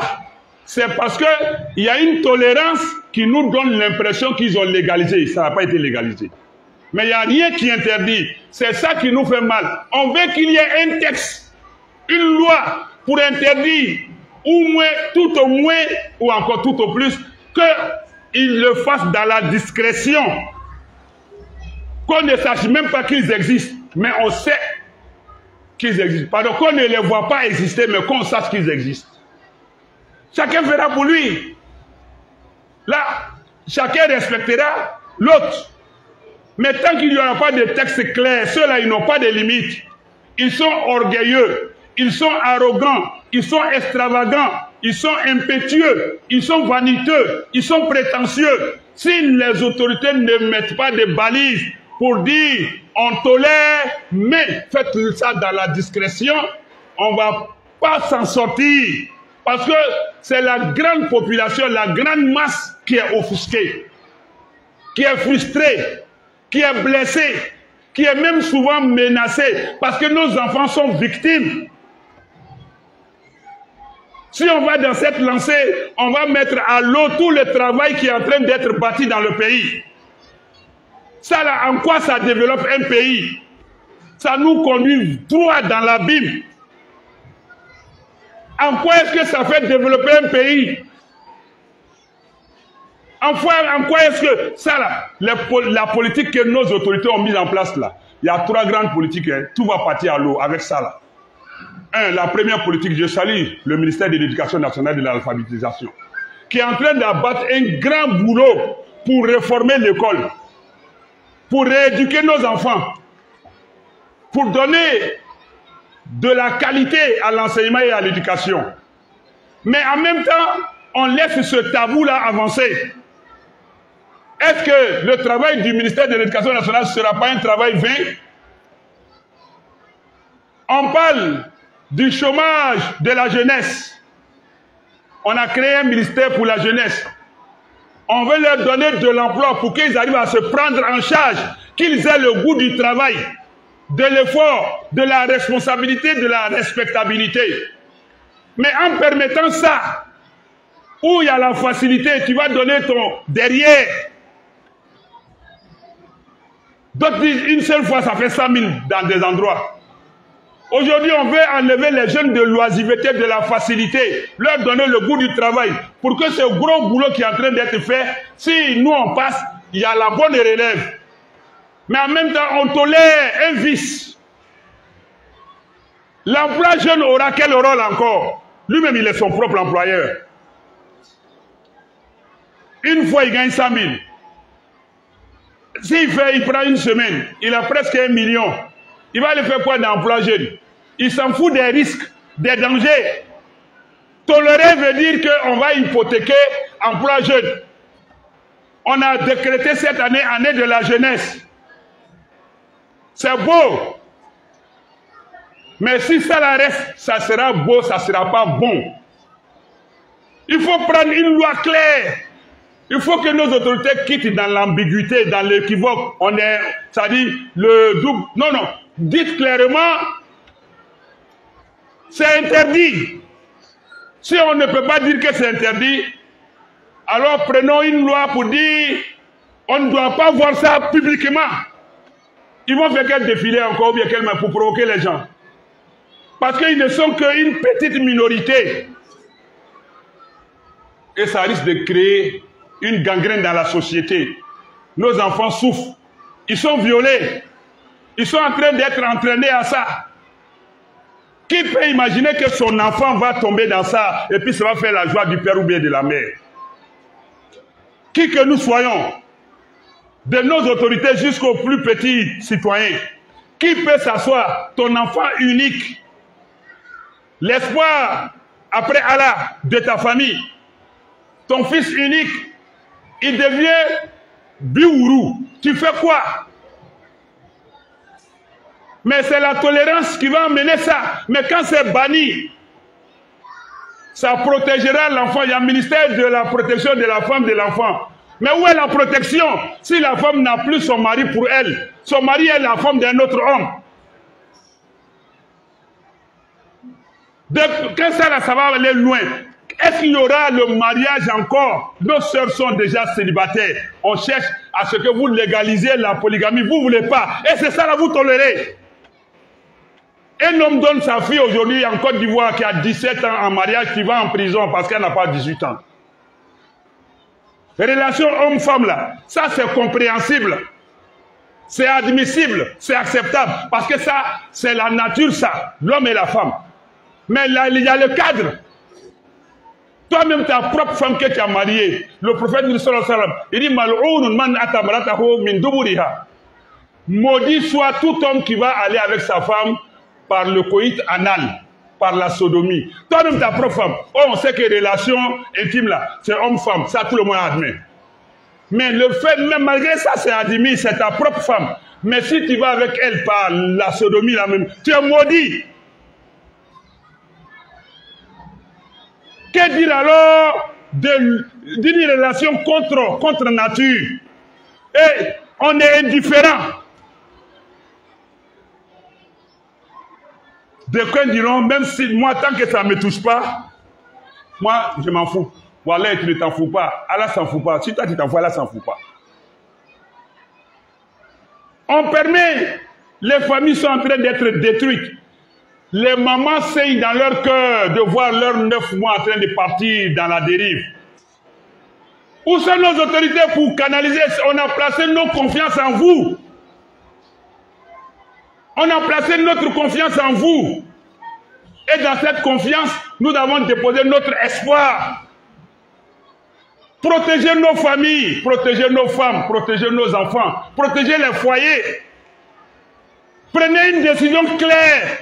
A: C'est parce qu'il y a une tolérance qui nous donne l'impression qu'ils ont légalisé. Ça n'a pas été légalisé. Mais il n'y a rien qui interdit. C'est ça qui nous fait mal. On veut qu'il y ait un texte, une loi pour interdire, tout au moins, ou encore tout au plus, qu'ils le fassent dans la discrétion. Qu'on ne sache même pas qu'ils existent. Mais on sait. qu'ils existent. Pardon, qu'on ne les voit pas exister, mais qu'on sache qu'ils existent. Chacun verra pour lui. Là, chacun respectera l'autre. Mais tant qu'il n'y aura pas de texte clair, ceux-là, ils n'ont pas de limites. Ils sont orgueilleux, ils sont arrogants, ils sont extravagants, ils sont impétueux, ils sont vaniteux, ils sont prétentieux. Si les autorités ne mettent pas de balises pour dire on tolère, mais faites ça dans la discrétion, on ne va pas s'en sortir. Parce que c'est la grande population, la grande masse qui est offusquée, qui est frustrée, qui est blessée, qui est même souvent menacée, parce que nos enfants sont victimes. Si on va dans cette lancée, on va mettre à l'eau tout le travail qui est en train d'être bâti dans le pays. Ça là, en quoi ça développe un pays? Ça nous conduit droit dans l'abîme. En quoi est-ce que ça fait développer un pays? En quoi est-ce que ça là, la politique que nos autorités ont mise en place là, il y a 3 grandes politiques, hein, tout va partir à l'eau avec ça là. La première politique, je salue le ministère de l'Éducation nationale et de l'alphabétisation, qui est en train d'abattre un grand boulot pour réformer l'école, pour rééduquer nos enfants, pour donner de la qualité à l'enseignement et à l'éducation. Mais en même temps, on laisse ce tabou-là avancer. Est-ce que le travail du ministère de l'Éducation nationale ne sera pas un travail vain? On parle du chômage de la jeunesse. On a créé un ministère pour la jeunesse. On veut leur donner de l'emploi pour qu'ils arrivent à se prendre en charge, qu'ils aient le goût du travail, de l'effort, de la responsabilité, de la respectabilité. Mais en permettant ça, où il y a la facilité, tu vas donner ton derrière. D'autres disent une seule fois, ça fait 100 000 dans des endroits. Aujourd'hui, on veut enlever les jeunes de l'oisiveté, de la facilité, leur donner le goût du travail, pour que ce gros boulot qui est en train d'être fait, si nous on passe, il y a la bonne relève. Mais en même temps, on tolère un vice. L'emploi jeune aura quel rôle encore? Lui-même, il est son propre employeur. Une fois, il gagne 100 000. Il prend une semaine, il a presque 1 million. Il va aller faire quoi d'emploi jeune? Il s'en fout des risques, des dangers. Tolérer veut dire qu'on va hypothéquer emploi jeune. On a décrété cette année, année de la jeunesse. C'est beau. Mais si ça la reste, ça sera beau, ça ne sera pas bon. Il faut prendre une loi claire. Il faut que nos autorités quittent dans l'ambiguïté, dans l'équivoque. Ça dit le double. Non, non. Dites clairement, c'est interdit. Si on ne peut pas dire que c'est interdit, alors prenons une loi pour dire, on ne doit pas voir ça publiquement. Ils vont faire quel défilé encore, ou bien quel pour provoquer les gens. Parce qu'ils ne sont qu'une petite minorité. Et ça risque de créer une gangrène dans la société. Nos enfants souffrent. Ils sont violés. Ils sont en train d'être entraînés à ça. Qui peut imaginer que son enfant va tomber dans ça et puis ça va faire la joie du père ou bien de la mère? Qui que nous soyons, de nos autorités jusqu'aux plus petits citoyens, qui peut s'asseoir? Ton enfant unique, l'espoir après Allah de ta famille, ton fils unique, il devient biourou. Tu fais quoi? Mais c'est la tolérance qui va amener ça. Mais quand c'est banni, ça protégera l'enfant. Il y a un ministère de la protection de la femme, de l'enfant. Mais où est la protection si la femme n'a plus son mari pour elle? Son mari est la femme d'un autre homme. Quand ça va aller loin, est-ce qu'il y aura le mariage encore? Nos sœurs sont déjà célibataires. On cherche à ce que vous légalisiez la polygamie. Vous ne voulez pas. Et c'est ça là, vous tolérez. Un homme donne sa fille aujourd'hui en Côte d'Ivoire qui a 17 ans en mariage, qui va en prison parce qu'elle n'a pas 18 ans. Relation homme-femme là, ça c'est compréhensible. C'est admissible, c'est acceptable. Parce que ça, c'est la nature, ça. L'homme et la femme. Mais là, il y a le cadre. Toi-même, ta propre femme que tu as mariée, le prophète il dit Mal'oun man atamaratahu min duburiha. Maudit soit tout homme qui va aller avec sa femme par le coït anal, par la sodomie. Toi-même, ta propre femme. Oh, on sait que les relations intimes là, c'est homme-femme, ça tout le monde admet. Mais le fait, même malgré ça, c'est admis, c'est ta propre femme. Mais si tu vas avec elle par la sodomie là même, tu es maudit. Que dire alors d'une relation contre nature? Et on est indifférent. D'aucuns diront, même si moi, tant que ça ne me touche pas, moi, je m'en fous. Voilà, tu ne t'en fous pas. Allah s'en fout pas. Si toi, tu t'en fous, Allah s'en fout pas. On permet, les familles sont en train d'être détruites. Les mamans saignent dans leur cœur de voir leurs 9 mois en train de partir dans la dérive. Où sont nos autorités pour canaliser? On a placé nos confiances en vous. On a placé notre confiance en vous. Et dans cette confiance, nous avons déposé notre espoir. Protégez nos familles, protégez nos femmes, protégez nos enfants, protégez les foyers. Prenez une décision claire.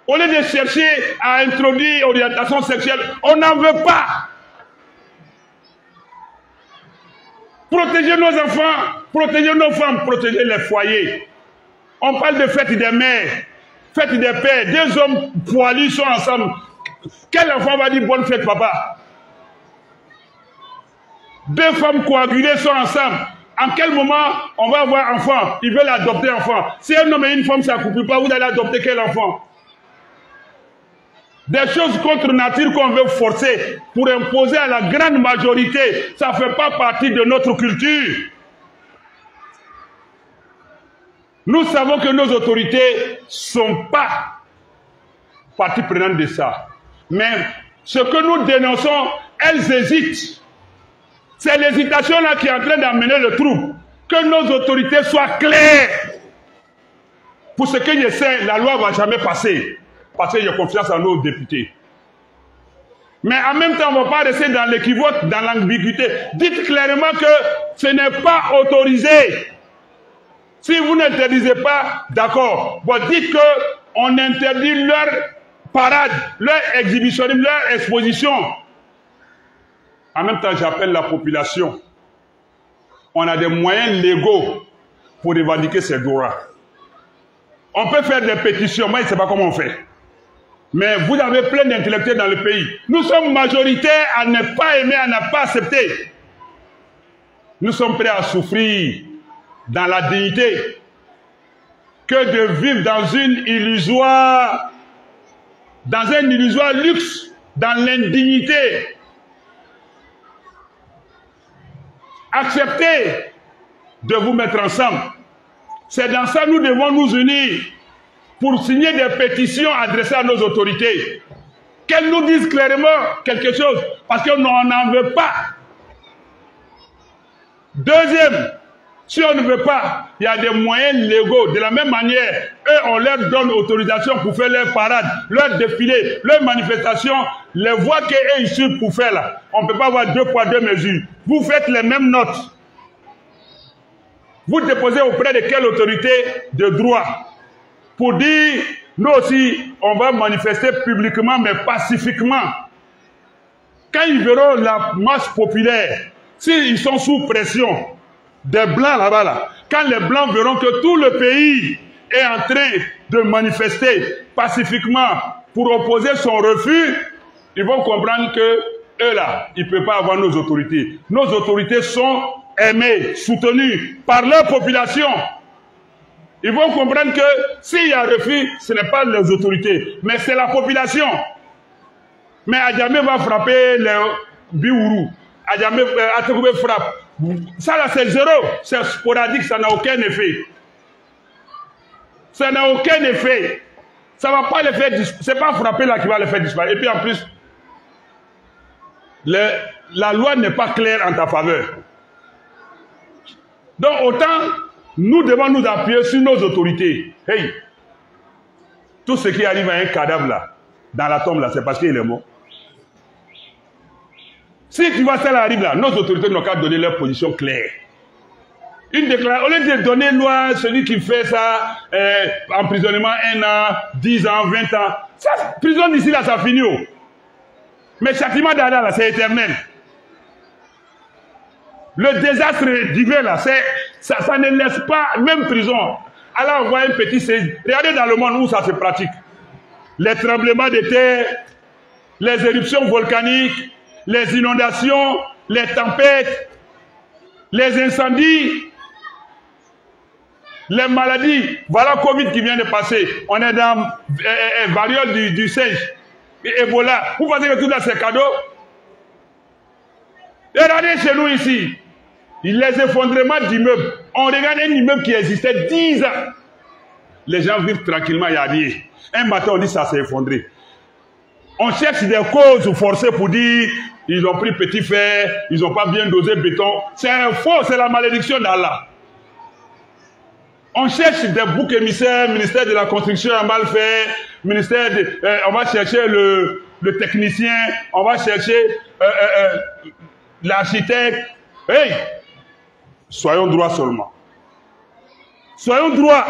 A: Au lieu de chercher à introduire l'orientation sexuelle, on n'en veut pas. Protégez nos enfants, protégez nos femmes, protégez les foyers. On parle de fête des mères, fête des pères. Deux hommes poilus sont ensemble. Quel enfant va dire bonne fête, papa? Deux femmes coagulées sont ensemble. En quel moment on va avoir enfant? Ils veulent adopter enfant. Si un homme et une femme ne s'accouplent pas, vous allez adopter quel enfant? Des choses contre nature qu'on veut forcer pour imposer à la grande majorité, ça ne fait pas partie de notre culture. Nous savons que nos autorités ne sont pas partie prenante de ça. Mais ce que nous dénonçons, elles hésitent. C'est l'hésitation-là qui est en train d'amener le trouble. Que nos autorités soient claires. Pour ce que je sais, la loi ne va jamais passer. Parce que j'ai confiance en nos députés. Mais en même temps, on ne va pas rester dans l'équivoque, dans l'ambiguïté. Dites clairement que ce n'est pas autorisé. Si vous n'interdisez pas, d'accord. Bon, dites qu'on interdit leur parade, leur exhibitionnisme, leur exposition. En même temps, j'appelle la population. On a des moyens légaux pour revendiquer ces droits. On peut faire des pétitions. Moi, je ne sais pas comment on fait. Mais vous avez plein d'intellectuels dans le pays. Nous sommes majoritaires à ne pas aimer, à ne pas accepter. Nous sommes prêts à souffrir dans la dignité que de vivre dans un illusoire luxe, dans l'indignité. Acceptez de vous mettre ensemble. C'est dans ça que nous devons nous unir pour signer des pétitions adressées à nos autorités. Qu'elles nous disent clairement quelque chose, parce qu'on n'en veut pas. Deuxième, si on ne veut pas, il y a des moyens légaux. De la même manière, eux, on leur donne autorisation pour faire leurs parades, leurs défilés, leurs manifestations. Les voies qu'eux ils suivent pour faire là, on ne peut pas avoir 2 poids 2 mesures. Vous faites les mêmes notes. Vous déposez auprès de quelle autorité de droit pour dire, nous aussi, on va manifester publiquement, mais pacifiquement. Quand ils verront la masse populaire, s'ils sont sous pression, des blancs là-bas, là, quand les blancs verront que tout le pays est en train de manifester pacifiquement pour opposer son refus, ils vont comprendre que eux là, ils ne peuvent pas avoir nos autorités. Nos autorités sont aimées, soutenues par leur population. Ils vont comprendre que s'il y a refus, ce n'est pas les autorités, mais c'est la population. Mais Adjamé va frapper les Biourou. Adjamé frappe. Ça là c'est zéro, c'est sporadique, ça n'a aucun effet. Ça n'a aucun effet. Ça ne va pas les faire disparaître. Ce n'est pas frapper là qui va les faire disparaître. Et puis en plus, la loi n'est pas claire en ta faveur. Donc autant Nous devons nous appuyer sur nos autorités. Hey, tout ce qui arrive à un cadavre là, dans la tombe là, c'est parce qu'il est mort. Si tu vois ça arrive là, nos autorités n'ont qu'à donner leur position claire. Une déclaration, au lieu de donner loi, celui qui fait ça, emprisonnement 1 an, 10 ans, 20 ans. Ça, prison d'ici là, ça finit. Oh. Mais châtiment d'Allah là, c'est éternel. Le désastre divin là, ça ne laisse pas, même prison. Allah envoie un petit séisme. Regardez dans le monde où ça se pratique. Les tremblements de terre, les éruptions volcaniques, les inondations, les tempêtes, les incendies, les maladies. Voilà Covid qui vient de passer. On est dans variole du singe, Ebola. Vous pensez que tout ça c'est cadeau? Regardez chez nous ici, les effondrements d'immeubles. On regarde un immeuble qui existait 10 ans. Les gens vivent tranquillement, il n'y a rien. Un matin, on dit ça s'est effondré. On cherche des causes forcées pour dire ils ont pris petit fer, ils n'ont pas bien dosé béton. C'est faux, c'est la malédiction d'Allah. On cherche des boucs émissaires, ministère de la construction a mal fait, ministère de, on va chercher le technicien, on va chercher l'architecte. Hey, soyons droits seulement. Soyons droits.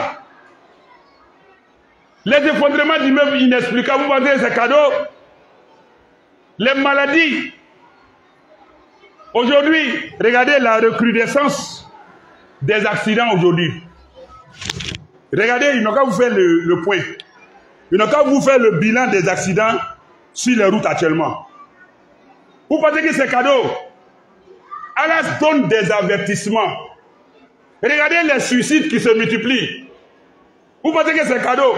A: Les effondrements d'immeubles inexplicables, vous pensez que c'est cadeau? Les maladies. Aujourd'hui, regardez la recrudescence des accidents aujourd'hui. Regardez, ils n'ont qu'à vous faire le point. Ils n'ont qu'à vous faire le bilan des accidents sur les routes actuellement. Vous pensez que c'est cadeau? Allah donne des avertissements. Regardez les suicides qui se multiplient. Vous pensez que c'est cadeau?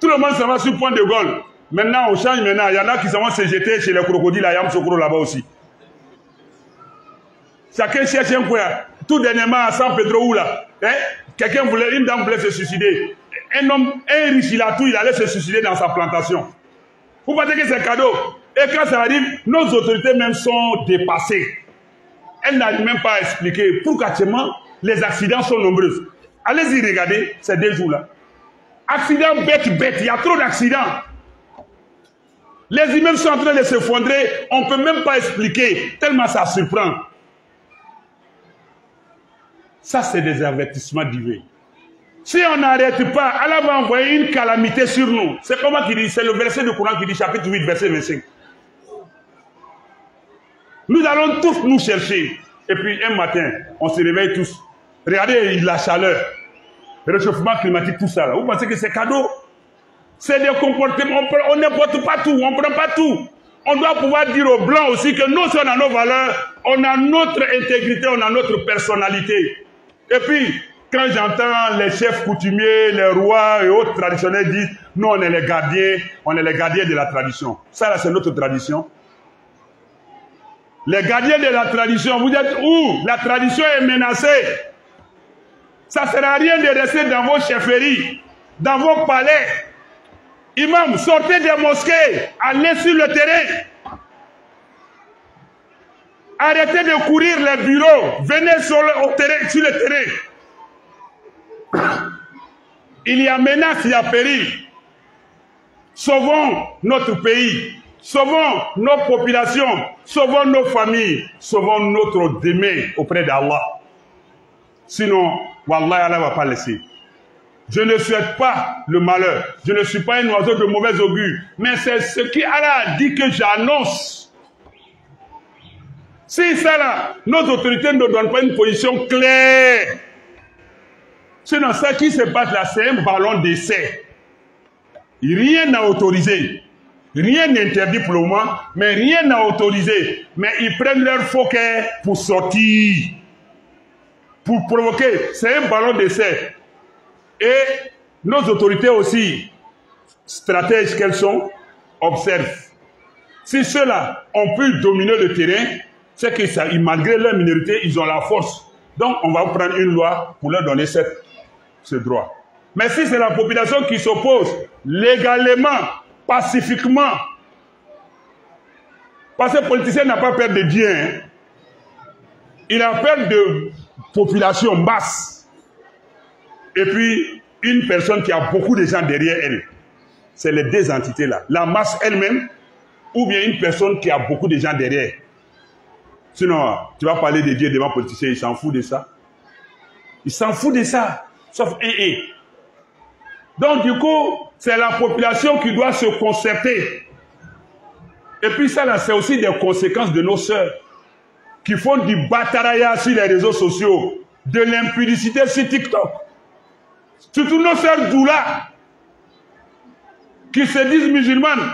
A: Tout le monde s'en va sur le point de Gaulle. Maintenant, on change maintenant. Il y en a qui s'en vont se jeter chez les crocodiles à Yamoussoukro là-bas aussi. Chacun cherche un coin. Tout dernièrement à San Pedro où là. Hein? Une dame voulait se suicider. Un homme, un riche, il allait se suicider dans sa plantation. Vous pensez que c'est cadeau? Et quand ça arrive, nos autorités même sont dépassées. Elles n'arrivent même pas à expliquer pourquoi actuellement les accidents sont nombreux. Allez-y regarder ces 2 jours-là. Accidents bêtes, il y a trop d'accidents. Les immeubles sont en train de s'effondrer, on ne peut même pas expliquer, tellement ça surprend. Ça, c'est des avertissements divins. Si on n'arrête pas, Allah va envoyer une calamité sur nous. C'est comment qu'il dit? C'est le verset du Coran qui dit, chapitre 8, verset 25. Nous allons tous nous chercher. Et puis un matin, on se réveille tous. Regardez la chaleur, le réchauffement climatique, tout ça. Là. Vous pensez que c'est cadeau? C'est des comportements. On n'importe pas tout, on ne prend pas tout. On doit pouvoir dire aux Blancs aussi que nous sommes dans nos valeurs, on a notre intégrité, on a notre personnalité. Et puis, quand j'entends les chefs coutumiers, les rois et autres traditionnels dire, nous on est les gardiens de la tradition. Ça là, c'est notre tradition. Les gardiens de la tradition, vous êtes où? La tradition est menacée. Ça ne sert à rien de rester dans vos chefferies, dans vos palais. Imam, sortez des mosquées, allez sur le terrain. Arrêtez de courir les bureaux, venez sur le terrain. Il y a menace, il y a péril. Sauvons notre pays, sauvons nos populations, sauvons nos familles, sauvons notre demain auprès d'Allah. Sinon, Wallah, Allah ne va pas laisser. Je ne souhaite pas le malheur. Je ne suis pas un oiseau de mauvais augure. Mais c'est ce qu'Allah a dit que j'annonce. Si ça là, nos autorités ne donnent pas une position claire. Sinon, ce qui se passe là, c'est un ballon d'essai. Rien n'a autorisé. Rien n'interdit pour le moment, mais rien n'a autorisé. Mais ils prennent leur fauquet pour sortir. Pour provoquer. C'est un ballon d'essai. Et nos autorités aussi, stratèges qu'elles sont, observent. Si ceux-là ont pu dominer le terrain, c'est que malgré leur minorité, ils ont la force. Donc, on va prendre une loi pour leur donner ce droit. Mais si c'est la population qui s'oppose légalement, pacifiquement, parce que le politicien n'a pas peur de Dieu, hein. Il a peur de population basse. et puis une personne qui a beaucoup de gens derrière elle. C'est les deux entités-là. La masse elle-même, ou bien une personne qui a beaucoup de gens derrière. Sinon, tu vas parler de Dieu devant un politicien, il s'en fout de ça. Il s'en fout de ça, sauf un. Donc du coup, c'est la population qui doit se concerter. Et puis ça, là, c'est aussi des conséquences de nos sœurs qui font du bataraya sur les réseaux sociaux, de l'impudicité sur TikTok. Surtout nos sœurs Doula, qui se disent musulmanes,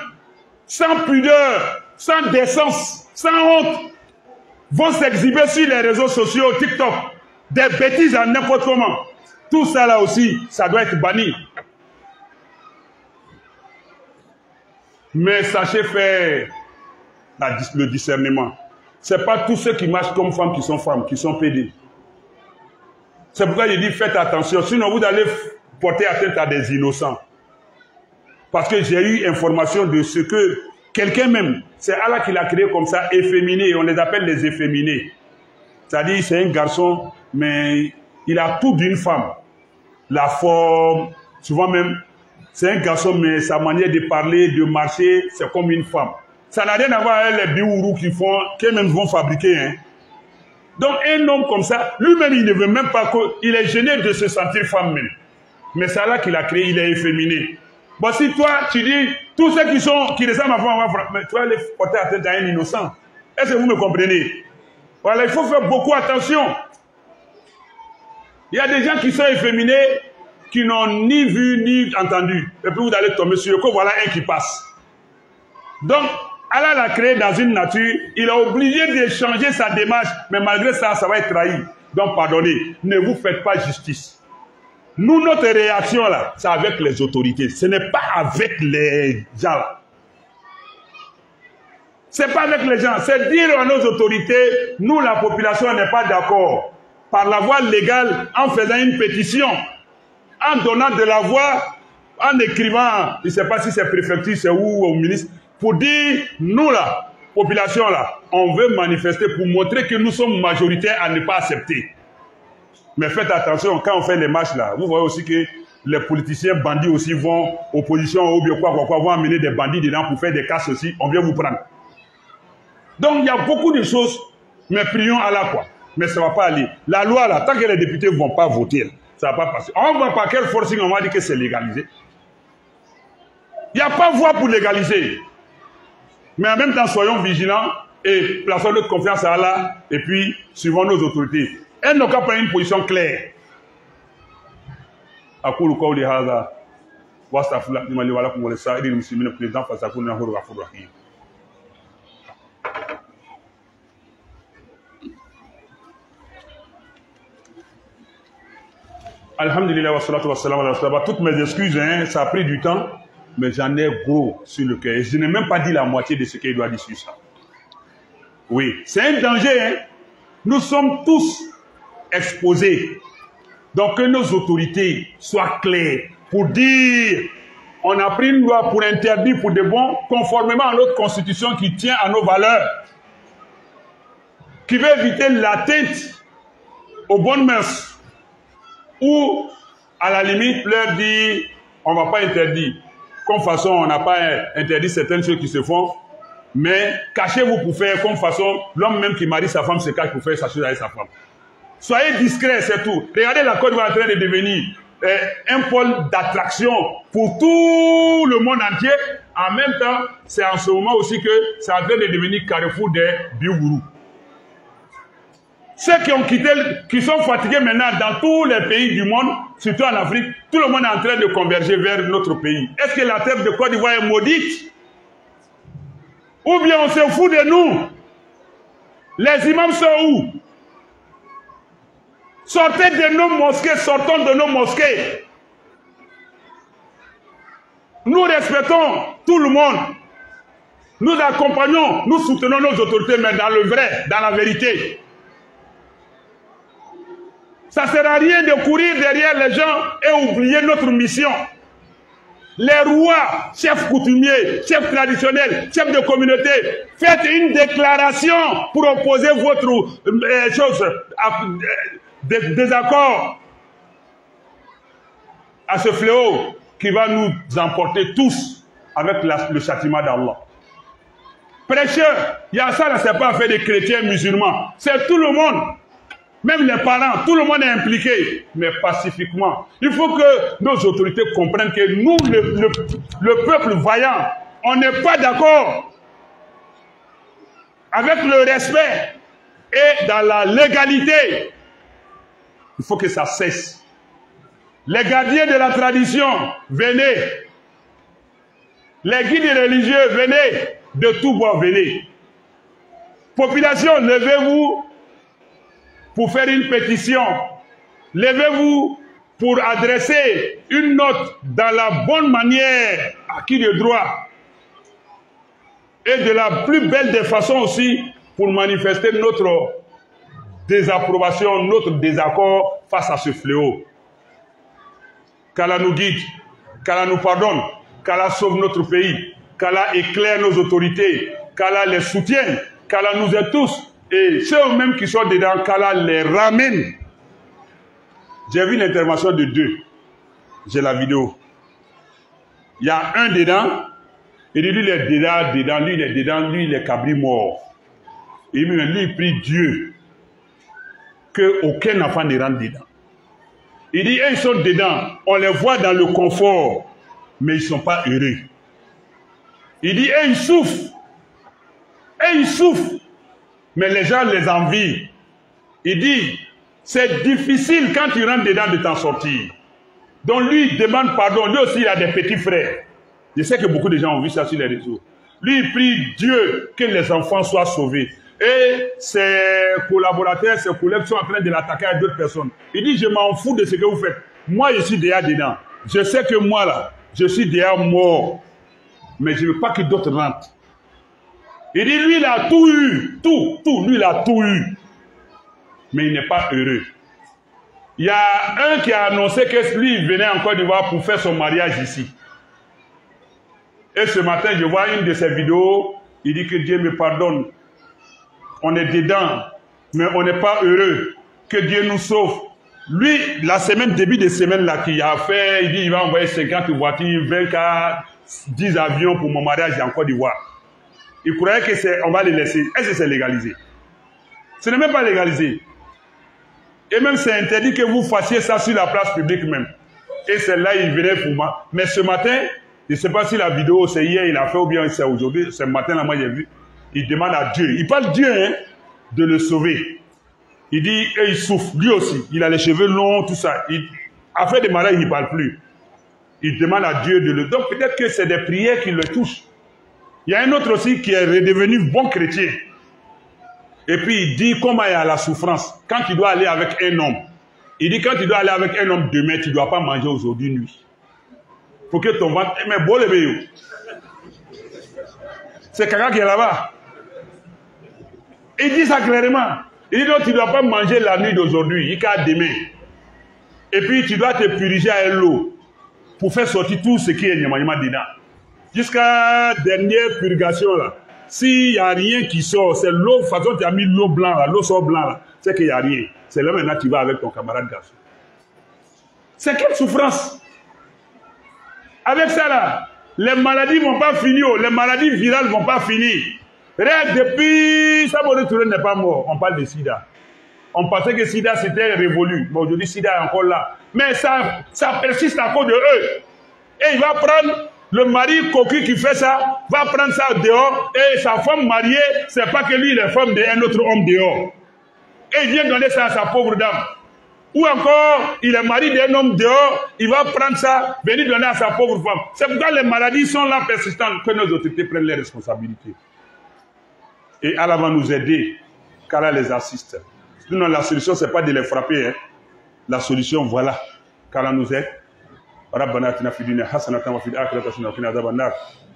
A: sans pudeur, sans décence, sans honte, vont s'exhiber sur les réseaux sociaux, TikTok, des bêtises à n'importe comment. Tout ça là aussi, ça doit être banni. Mais sachez faire le discernement. Ce n'est pas tous ceux qui marchent comme femmes, qui sont pédés. C'est pourquoi je dis faites attention, sinon vous allez porter atteinte à des innocents. Parce que j'ai eu information de ce que quelqu'un même, c'est Allah qui l'a créé comme ça, efféminé, on les appelle les efféminés. C'est-à-dire c'est un garçon, mais il a tout d'une femme. La forme, souvent même, c'est un garçon, mais sa manière de parler, de marcher, c'est comme une femme. Ça n'a rien à voir avec les biourous qu'eux-mêmes vont fabriquer. Hein. Donc un homme comme ça, lui-même, il ne veut même pas qu'il est gêné de se sentir femme même. Mais c'est Allah qui l'a créé, il est efféminé. Bon, si toi, tu dis, tous ceux qui ressemblent à femme, tu vas les porter atteinte à un innocent. Est-ce que vous me comprenez? Voilà, il faut faire beaucoup attention. Il y a des gens qui sont efféminés, qui n'ont ni vu ni entendu. Et puis vous allez tomber sur eux, que voilà un qui passe. Donc, Allah l'a créé dans une nature, il a obligé de changer sa démarche, mais malgré ça, ça va être trahi. Donc, pardonnez, ne vous faites pas justice. Nous, notre réaction là, c'est avec les autorités. Ce n'est pas avec les gens là. C'est pas avec les gens. C'est dire à nos autorités, nous, la population, n'est pas d'accord. Par la voie légale, en faisant une pétition, en donnant de la voix, en écrivant, je ne sais pas si c'est préfecture, c'est où, au ministre, pour dire, nous là, population là, on veut manifester pour montrer que nous sommes majoritaires à ne pas accepter. Mais faites attention, quand on fait les marches là, vous voyez aussi que les politiciens bandits aussi vont, opposition ou bien quoi, vont amener des bandits dedans pour faire des casses aussi, on vient vous prendre. Donc il y a beaucoup de choses, mais prions à la quoi. Mais ça ne va pas aller. La loi là, tant que les députés ne vont pas voter, là, ça ne va pas passer. On ne voit pas quel forcing on va dire que c'est légalisé. Il n'y a pas voie pour légaliser. Mais en même temps, soyons vigilants et plaçons notre confiance à Allah et puis suivons nos autorités. Elles n'ont qu'à prendre une position claire. أقول قولي هذا وأستغفر الله لي ولكم ولسائر المسلمين كل ذنب فاستغفروه إنه هو الغفور الرحيم. Alhamdulillah wa salatu wa salam ala rasulillah. Toutes mes excuses, hein, ça a pris du temps, mais j'en ai gros sur le cœur. Je n'ai même pas dit la moitié de ce qu'il doit dire sur ça. Oui, c'est un danger. Hein. Nous sommes tous exposés. Donc que nos autorités soient claires pour dire on a pris une loi pour interdire pour de bon, conformément à notre constitution qui tient à nos valeurs, qui veut éviter l'atteinte aux bonnes mœurs. Ou, à la limite, leur dire, on ne va pas interdire. Comme façon, on n'a pas interdit certaines choses qui se font, mais cachez-vous pour faire comme façon, l'homme même qui marie sa femme se cache pour faire sa chose avec sa femme. Soyez discrets, c'est tout. Regardez la Côte d'Ivoire en train de devenir un pôle d'attraction pour tout le monde entier. En même temps, c'est en ce moment aussi que c'est en train de devenir carrefour des biogourous. Ceux qui ont quitté, qui sont fatigués maintenant dans tous les pays du monde, surtout en Afrique, tout le monde est en train de converger vers notre pays. Est-ce que la terre de Côte d'Ivoire est maudite? Ou bien on se fout de nous? Les imams sont où? Sortez de nos mosquées, sortons de nos mosquées. Nous respectons tout le monde. Nous accompagnons, nous soutenons nos autorités, mais dans le vrai, dans la vérité. Ça ne sert à rien de courir derrière les gens et oublier notre mission. Les rois, chefs coutumiers, chefs traditionnels, chefs de communauté, faites une déclaration pour opposer votre désaccord. à ce fléau qui va nous emporter tous avec le châtiment d'Allah. Prêcheurs, il y a ça, c'est pas fait des chrétiens musulmans, c'est tout le monde. Même les parents, tout le monde est impliqué, mais pacifiquement. Il faut que nos autorités comprennent que nous, le peuple vaillant, on n'est pas d'accord avec le respect et dans la légalité. Il faut que ça cesse. Les gardiens de la tradition, venez. Les guides religieux, venez. De tout bois, venez. Population, levez-vous pour faire une pétition. Levez-vous pour adresser une note dans la bonne manière, à qui de droit. Et de la plus belle des façons aussi, pour manifester notre désapprobation, notre désaccord face à ce fléau. Qu'Allah nous guide, qu'Allah nous pardonne, qu'Allah sauve notre pays, qu'Allah éclaire nos autorités, qu'Allah les soutienne, qu'Allah nous aide tous. Et ceux-mêmes qui sont dedans, qu'Allah les ramène. J'ai vu l'intervention de deux. J'ai la vidéo. Il y a un dedans. Il dit, lui, il est dedans, lui, il est dedans, lui, il est cabri mort. Et lui, il prie Dieu qu'aucun enfant ne rentre dedans. Il dit, ils sont dedans, on les voit dans le confort, mais ils ne sont pas heureux. Il dit, ils souffrent. Ils souffrent. Mais les gens les envient. Il dit, c'est difficile quand tu rentres dedans de t'en sortir. Donc lui, il demande pardon. Lui aussi, il a des petits frères. Je sais que beaucoup de gens ont vu ça sur les réseaux. Lui, il prie Dieu que les enfants soient sauvés. Et ses collaborateurs, ses collègues sont en train de l'attaquer à d'autres personnes. Il dit, je m'en fous de ce que vous faites. Moi, je suis déjà dedans. Je sais que moi, là, je suis déjà mort. Mais je ne veux pas que d'autres rentrent. Il dit, lui, il a tout eu. Tout. Lui, il a tout eu. Mais il n'est pas heureux. Il y a un qui a annoncé que lui, il venait en Côte d'Ivoire pour faire son mariage ici. Et ce matin, je vois une de ses vidéos. Il dit que Dieu me pardonne. On est dedans, mais on n'est pas heureux. Que Dieu nous sauve. Lui, la semaine, début de semaine là, qu'il a fait, il dit il va envoyer 50 voitures, 20 cars, 10 avions pour mon mariage en Côte d'Ivoire. Il croyait que c'est, on va les laisser. Est-ce que c'est légalisé? Ce n'est même pas légalisé. Et même c'est interdit que vous fassiez ça sur la place publique même. Et c'est là il venait pour moi. Mais ce matin, je ne sais pas si la vidéo c'est hier il a fait ou bien c'est aujourd'hui. Ce matin là moi j'ai vu. Il demande à Dieu. Il parle Dieu hein, de le sauver. Il dit et il souffre. Lui aussi. Il a les cheveux longs, tout ça. Après des mariages il ne parle plus. Il demande à Dieu de le... Donc peut-être que c'est des prières qui le touchent. Il y a un autre aussi qui est redevenu bon chrétien. Et puis il dit comment il y a la souffrance. Quand tu dois aller avec un homme. Il dit quand tu dois aller avec un homme demain, tu ne dois pas manger aujourd'hui nuit. Pour que ton ventre... Mais bon le béo. C'est quelqu'un qui est là-bas. Il dit ça clairement. Il dit donc tu ne dois pas manger la nuit d'aujourd'hui. Il y demain. Et puis tu dois te puriger à l'eau. Pour faire sortir tout ce qui est nyama dedans. Jusqu'à dernière purgation là. S'il n'y a rien qui sort, c'est l'eau, de toute façon tu as mis l'eau blanche là, l'eau sort blanc là, c'est qu'il n'y a rien. C'est là maintenant que tu vas avec ton camarade garçon. C'est quelle souffrance? Avec ça là, les maladies ne vont pas finir, les maladies virales ne vont pas finir. Rien depuis, Samori Touré n'est pas mort, on parle de sida. On pensait que sida c'était révolu, mais aujourd'hui sida est encore là. Mais ça persiste à cause de eux. Et il va prendre... Le mari cocu qui fait ça, va prendre ça dehors et sa femme mariée, c'est pas que lui il est femme d'un autre homme dehors. Et il vient donner ça à sa pauvre dame. Ou encore, il est mari d'un homme dehors, il va prendre ça, venir donner à sa pauvre femme. C'est pourquoi les maladies sont là persistantes, que nos autorités prennent les responsabilités. Et Allah va nous aider, qu'Allah les assiste. Sinon la solution c'est pas de les frapper. Hein. La solution voilà, qu'Allah nous aide. ربنا اتنا في الدنيا حسنه وفي الاخره حسنه وقنا عذاب النار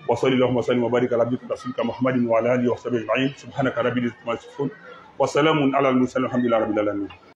A: وصلى اللهم وسلم وبارك على عبدك ورسولك محمد وعلى اله وصحبه اجمعين سبحانك رب العزه عما يصفون وسلام على المرسلين والحمد لله رب العالمين.